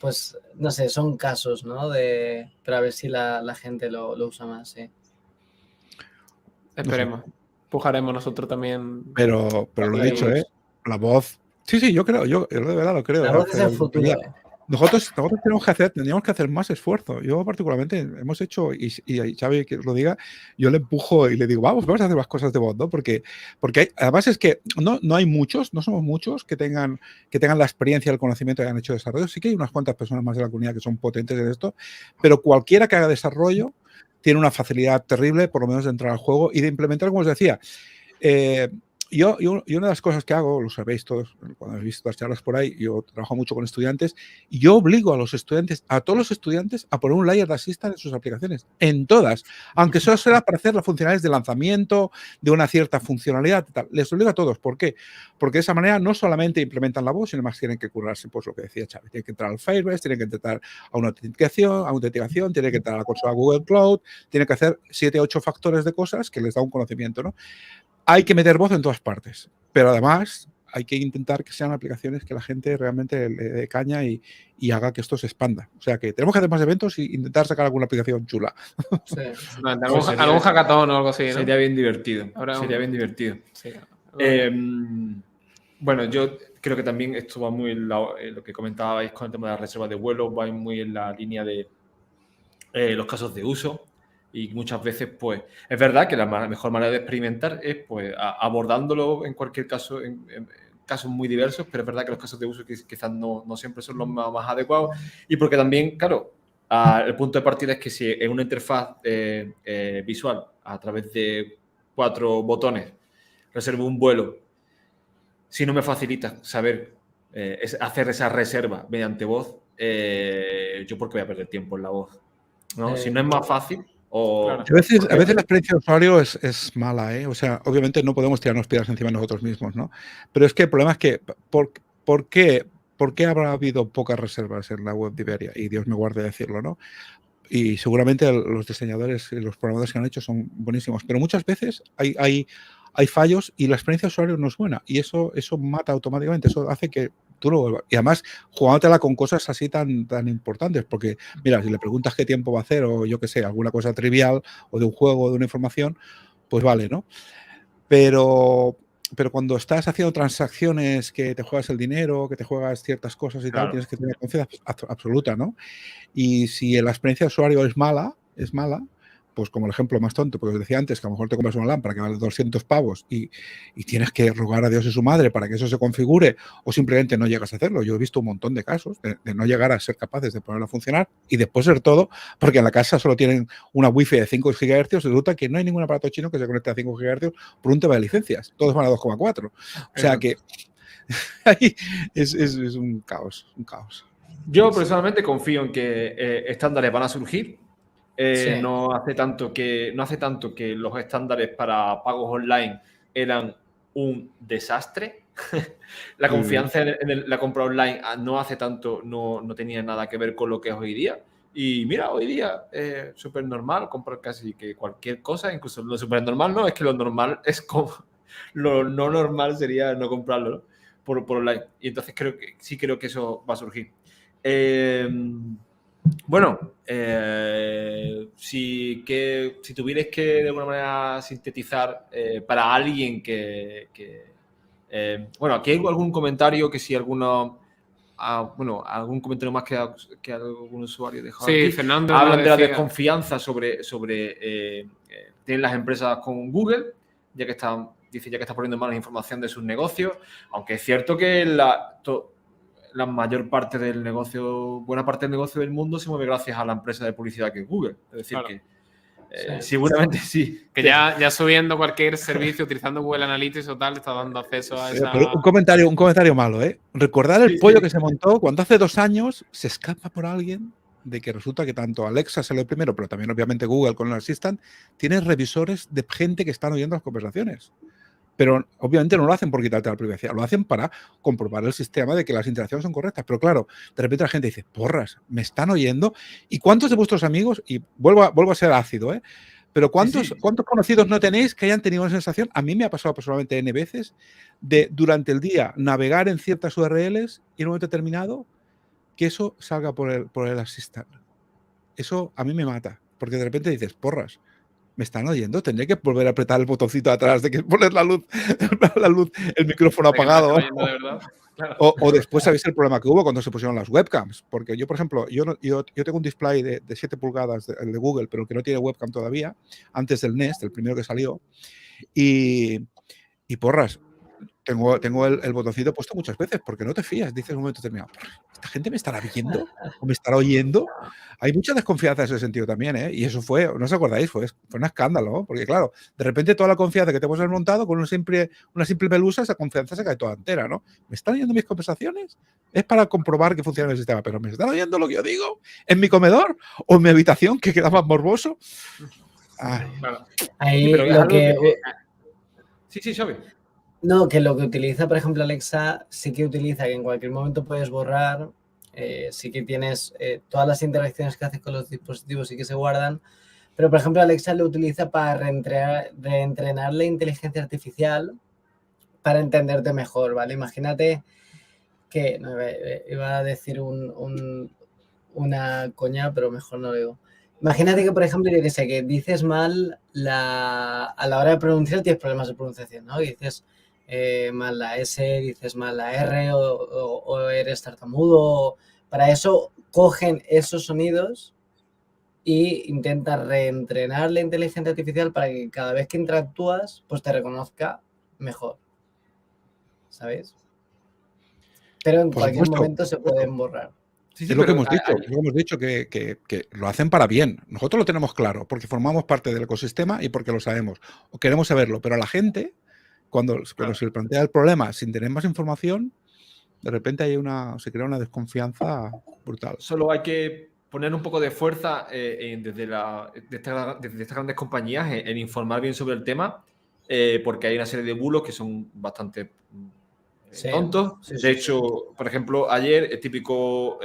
pues, no sé, son casos, ¿no? Pero a ver si la gente lo usa más, sí. Esperemos. No sé. Pujaremos nosotros también. Pero lo he dicho, la voz. Sí, yo creo, yo de verdad lo creo. La voz es el futuro. Nosotros tendríamos que hacer más esfuerzo. Yo particularmente hemos hecho, y Xavi que lo diga, yo le empujo y le digo, vamos a hacer más cosas de voz, ¿no? Porque además es que no hay muchos, no somos muchos que tengan la experiencia, el conocimiento y hayan hecho desarrollo. Sí que hay unas cuantas personas más de la comunidad que son potentes en esto, pero cualquiera que haga desarrollo tiene una facilidad terrible, por lo menos de entrar al juego y de implementar, como os decía. Y una de las cosas que hago, lo sabéis todos, cuando habéis visto las charlas por ahí, yo trabajo mucho con estudiantes y yo obligo a todos los estudiantes, a poner un layer de Assistant en sus aplicaciones, en todas, aunque solo sea para hacer las funcionalidades de lanzamiento, de una cierta funcionalidad, tal. Les obligo a todos. ¿Por qué? Porque de esa manera no solamente implementan la voz, sino más tienen que curarse, pues lo que decía Xavi, tienen que entrar al Firebase, tienen que entrar a una autenticación, tienen que entrar a la consola Google Cloud, tienen que hacer 7 o 8 factores de cosas que les da un conocimiento, ¿no? Hay que meter voz en todas partes, pero además hay que intentar que sean aplicaciones que la gente realmente le dé caña y haga que esto se expanda. O sea que tenemos que hacer más eventos e intentar sacar alguna aplicación chula. Sí. Algún hackathon o algo así, ¿no? Sería bien divertido. Sería bien divertido. Sí. Bueno, yo creo que también esto va muy en lo que comentabais con el tema de las reservas de vuelo, va muy en la línea de los casos de uso. Y muchas veces, pues, es verdad que la mejor manera de experimentar es, pues, abordándolo en cualquier caso, en casos muy diversos, pero es verdad que los casos de uso quizás no siempre son los más adecuados. Y porque también, claro, el punto de partida es que si en una interfaz visual, a través de 4 botones, reservo un vuelo, si no me facilita saber hacer esa reserva mediante voz, yo porque voy a perder tiempo en la voz, ¿no? Si no es más fácil o... Claro. A veces la experiencia de usuario es mala, ¿eh? O sea, obviamente no podemos tirarnos piedras encima de nosotros mismos, ¿no? Pero es que el problema es que, ¿por qué habrá habido pocas reservas en la web de Iberia? Y Dios me guarde decirlo, ¿no? Y seguramente los diseñadores y los programadores que han hecho son buenísimos, pero muchas veces hay fallos y la experiencia de usuario no es buena y eso mata automáticamente, eso hace que tú no vuelvas. Y además, jugándotela con cosas así tan importantes, porque mira, si le preguntas qué tiempo va a hacer o yo qué sé, alguna cosa trivial o de un juego o de una información, pues vale, ¿no? Pero cuando estás haciendo transacciones que te juegas el dinero, que te juegas ciertas cosas y tal, tienes que tener confianza absoluta, ¿no? Y si la experiencia de usuario es mala, pues como el ejemplo más tonto, porque os decía antes que a lo mejor te compras una lámpara que vale 200 pavos y tienes que rogar a Dios y su madre para que eso se configure o simplemente no llegas a hacerlo. Yo he visto un montón de casos de no llegar a ser capaces de ponerlo a funcionar y después de todo, porque en la casa solo tienen una wifi de 5 GHz, resulta que no hay ningún aparato chino que se conecte a 5 GHz por un tema de licencias. Todos van a 2,4. O sea que ahí es un caos, Yo personalmente confío en que estándares van a surgir. No hace tanto que los estándares para pagos online eran un desastre. La confianza en la compra online no hace tanto no tenía nada que ver con lo que es hoy día. Y mira, hoy día es súper normal comprar casi que cualquier cosa, incluso lo súper normal no, es que lo normal es como... Lo no normal sería no comprarlo, ¿no? por online. Y entonces creo que eso va a surgir. Bueno, si tuvierais que de alguna manera sintetizar para alguien bueno, aquí hay algún comentario que si alguno... algún comentario más que algún usuario dejado Sí, aquí. Fernando Hablan de la decía... desconfianza tienen las empresas con Google, ya que está poniendo en manos información de sus negocios, aunque es cierto que la mayor parte del negocio, buena parte del negocio del mundo se mueve gracias a la empresa de publicidad que es Google. Es decir, claro, que seguramente sí. Que ya subiendo cualquier servicio, utilizando Google Analytics o tal, está dando acceso a esa... Pero un comentario malo, ¿eh? Recordad el pollo que se montó cuando hace 2 años se escapa por alguien de que resulta que tanto Alexa salió primero, pero también obviamente Google con el Assistant, tiene revisores de gente que están oyendo las conversaciones. Pero obviamente no lo hacen por quitarte la privacidad, lo hacen para comprobar el sistema de que las interacciones son correctas. Pero claro, de repente la gente dice, porras, ¿me están oyendo? ¿Y cuántos de vuestros amigos, y vuelvo a ser ácido, pero ¿cuántos conocidos no tenéis que hayan tenido una sensación? A mí me ha pasado personalmente N veces de durante el día navegar en ciertas URLs y en un momento determinado que eso salga por el Assistant. Eso a mí me mata, porque de repente dices, porras, ¿me están oyendo? Tendré que volver a apretar el botoncito de atrás de que poner la luz, el micrófono apagado. De verdad. Claro. O después sabéis el problema que hubo cuando se pusieron las webcams. Porque yo, por ejemplo, yo tengo un display de 7 pulgadas, el de Google, pero que no tiene webcam todavía, antes del Nest, el primero que salió. Y porras, tengo el botoncito puesto muchas veces porque no te fías. Dices en un momento determinado, ¿esta gente me estará viendo o me estará oyendo? Hay mucha desconfianza en ese sentido también, ¿eh? Y eso fue, no os acordáis, fue un escándalo, ¿no? Porque claro, de repente toda la confianza que te hemos montado con una simple pelusa, esa confianza se cae toda entera, ¿no? ¿Me están oyendo mis conversaciones? Es para comprobar que funciona el sistema, pero ¿me están oyendo lo que yo digo? ¿En mi comedor o en mi habitación, que queda más morboso? Ay. Claro. Ahí pero lo que... Sí, Xavi. No, que lo que utiliza, por ejemplo, Alexa, sí que utiliza que en cualquier momento puedes borrar, sí que tienes todas las interacciones que haces con los dispositivos sí que se guardan, pero, por ejemplo, Alexa lo utiliza para reentrenar la inteligencia artificial para entenderte mejor, ¿vale? Imagínate que, no, iba a decir una coña, pero mejor no lo digo. Imagínate que, por ejemplo, yo que sé, que dices mal a la hora de pronunciar, tienes problemas de pronunciación, ¿no? Y dices mal la S, dices mal la R o eres tartamudo. Para eso cogen esos sonidos e intentan reentrenar la inteligencia artificial para que cada vez que interactúas, pues te reconozca mejor. ¿Sabes? Pero en cualquier momento se pueden borrar. Sí, es lo que hemos dicho, que lo hacen para bien. Nosotros lo tenemos claro, porque formamos parte del ecosistema y porque lo sabemos, o queremos saberlo, pero a la gente cuando se le plantea el problema sin tener más información, de repente se crea una desconfianza brutal. Solo hay que poner un poco de fuerza desde estas grandes compañías en informar bien sobre el tema, porque hay una serie de bulos que son bastante tontos. De hecho, por ejemplo, ayer el típico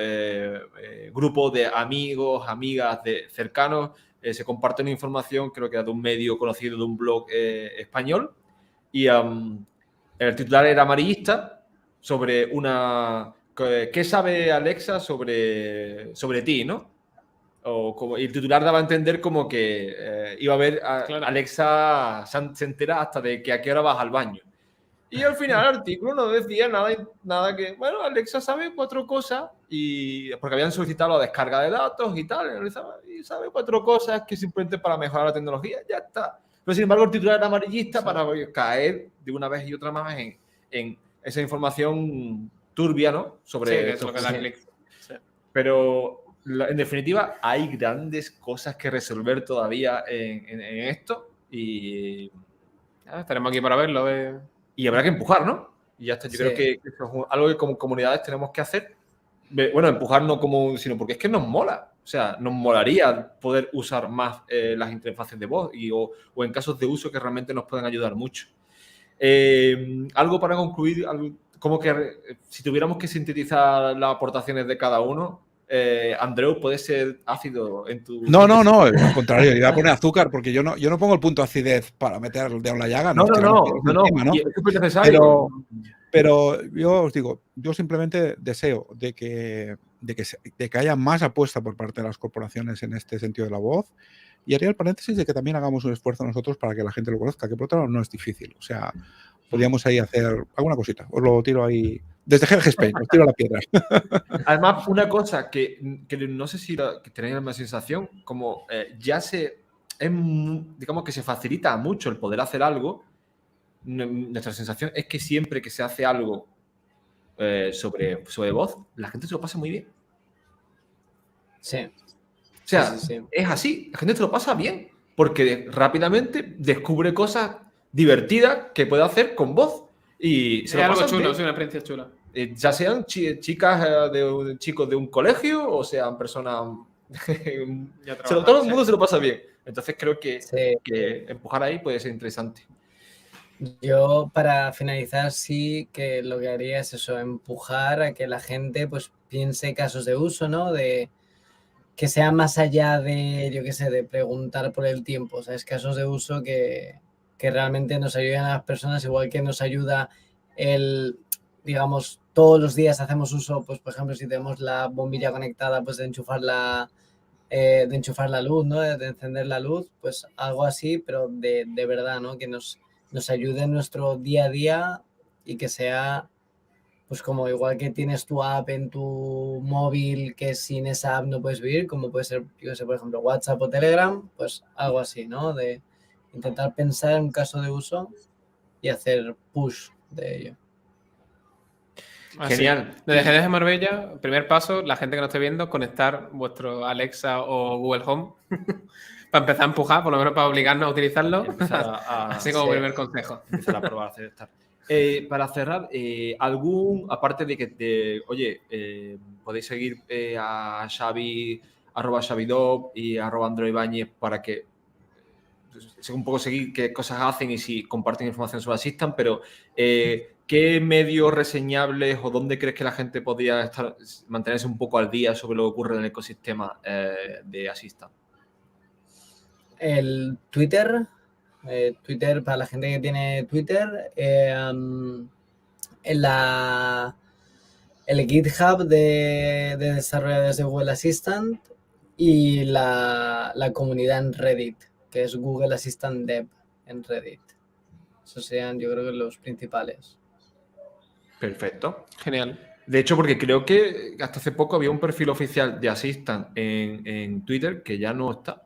grupo de amigos, amigas cercanos se comparte una información, creo que era de un medio conocido, de un blog español, y el titular era amarillista sobre ¿qué sabe Alexa sobre ti, no? Y el titular daba a entender como que iba a ver Claro. Alexa se entera hasta de que a qué hora vas al baño. Y al final el artículo no decía nada que, bueno, Alexa sabe 4 cosas, porque habían solicitado la descarga de datos y tal, y sabe 4 cosas que simplemente para mejorar la tecnología, ya está. Pero sin embargo el titular era amarillista para caer de una vez y otra más en esa información turbia, ¿no? Sobre lo que da clic. Sí. Pero en definitiva hay grandes cosas que resolver todavía en esto y estaremos aquí para verlo. Y habrá que empujar, ¿no? Y ya está. Yo creo que eso es algo que como comunidades tenemos que hacer. Bueno, empujar no sino porque es que nos mola. O sea, nos molaría poder usar más las interfaces de voz o en casos de uso que realmente nos pueden ayudar mucho. Algo para concluir, como que si tuviéramos que sintetizar las aportaciones de cada uno, Andreu, ¿puede ser ácido en tu...? No, al contrario, iba a poner azúcar porque yo no pongo el punto acidez para meter el dedo en la llaga. No. Es súper necesario. Pero yo os digo, yo simplemente deseo de que haya más apuesta por parte de las corporaciones en este sentido de la voz, y haría el paréntesis de que también hagamos un esfuerzo nosotros para que la gente lo conozca, que por otro lado no es difícil. O sea, podríamos ahí hacer alguna cosita. Os lo tiro ahí desde GG Spain, os tiro la piedra. Además, una cosa que no sé si que tenéis la misma sensación, como digamos que se facilita mucho el poder hacer algo. Nuestra sensación es que siempre que se hace algo sobre voz, la gente se lo pasa muy bien. Sí. O sea, es así, la gente se lo pasa bien, porque rápidamente descubre cosas divertidas que puede hacer con voz. Y es algo chulo, es una experiencia chula. Ya sean chicas chicos de un colegio o sean personas... todo el mundo se lo pasa bien. Entonces creo que empujar ahí puede ser interesante. Yo, para finalizar, sí que lo que haría es eso, empujar a que la gente pues piense casos de uso, ¿no? De que sea más allá de, yo qué sé, de preguntar por el tiempo. O sea, es casos de uso que realmente nos ayuden a las personas, igual que nos ayuda digamos, todos los días hacemos uso, pues por ejemplo, si tenemos la bombilla conectada, pues de enchufar la luz, ¿no? De encender la luz, pues algo así, pero de verdad, ¿no? Que nos ayude en nuestro día a día y que sea, pues como igual que tienes tu app en tu móvil, que sin esa app no puedes vivir, como puede ser, yo sé, por ejemplo, WhatsApp o Telegram, pues algo así, ¿no? De intentar pensar en un caso de uso y hacer push de ello. Genial. Desde GDG Marbella, primer paso, la gente que nos esté viendo, conectar vuestro Alexa o Google Home para empezar a empujar, por lo menos para obligarnos a utilizarlo. Así como primer consejo. Empezar a probar a hacer esto. Para cerrar, aparte de que, podéis seguir a Xavi, @XaviDob y @AndroIbáñez para que un poco seguir qué cosas hacen y si comparten información sobre Assistant, pero ¿qué medios reseñables o dónde crees que la gente podría mantenerse un poco al día sobre lo que ocurre en el ecosistema de Assistant? El Twitter, para la gente que tiene Twitter, el GitHub de desarrolladores de Google Assistant y la comunidad en Reddit, que es Google Assistant Dev en Reddit. Esos serían, yo creo que los principales. Perfecto. Genial. De hecho, porque creo que hasta hace poco había un perfil oficial de Assistant en Twitter que ya no está.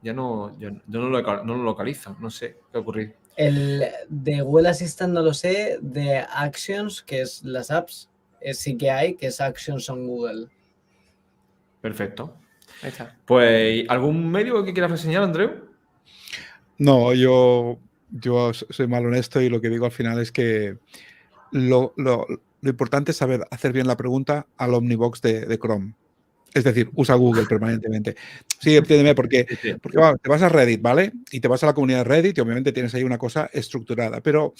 Ya no lo localiza. No sé qué ha ocurrido. El de Google Assistant no lo sé. De Actions, que es las apps, sí que hay, que es Actions on Google. Perfecto. Ahí está. Pues, ¿algún medio que quieras reseñar, Andreu? No, yo Yo soy mal honesto y lo que digo al final es que lo importante es saber hacer bien la pregunta al Omnibox de Chrome. Es decir, usa Google permanentemente. Sí, entiéndeme, porque bueno, te vas a Reddit, ¿vale? Y te vas a la comunidad de Reddit y obviamente tienes ahí una cosa estructurada, pero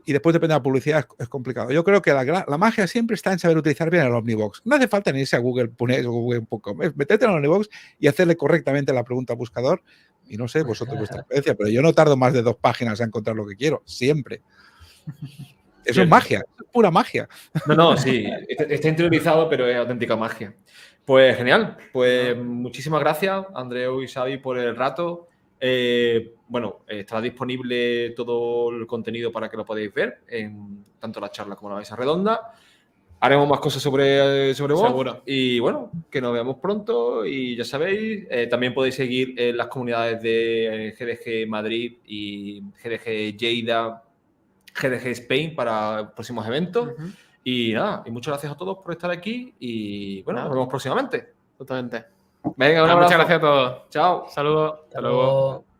y después depende de la publicidad, es complicado. Yo creo que la magia siempre está en saber utilizar bien el Omnibox. No hace falta ni irse a Google, poner Google.com, meterte en el Omnibox y hacerle correctamente la pregunta al buscador. Y no sé, vosotros vuestra experiencia, pero yo no tardo más de 2 páginas a encontrar lo que quiero, siempre. Eso es magia, es pura magia. No, sí, está interiorizado, pero es auténtica magia. Pues genial, pues muchísimas gracias, Andreu y Xavi, por el rato. Bueno, estará disponible todo el contenido para que lo podáis ver, en tanto la charla como la mesa redonda. Haremos más cosas sobre vos. Seguro. Y bueno, que nos veamos pronto. Y ya sabéis, también podéis seguir en las comunidades de GDG Madrid y GDG Lleida, GDG Spain para próximos eventos. Y nada, y muchas gracias a todos por estar aquí. Y bueno, nos vemos próximamente. Totalmente. Venga, un abrazo. Muchas gracias a todos. Chao. Saludos. Hasta luego.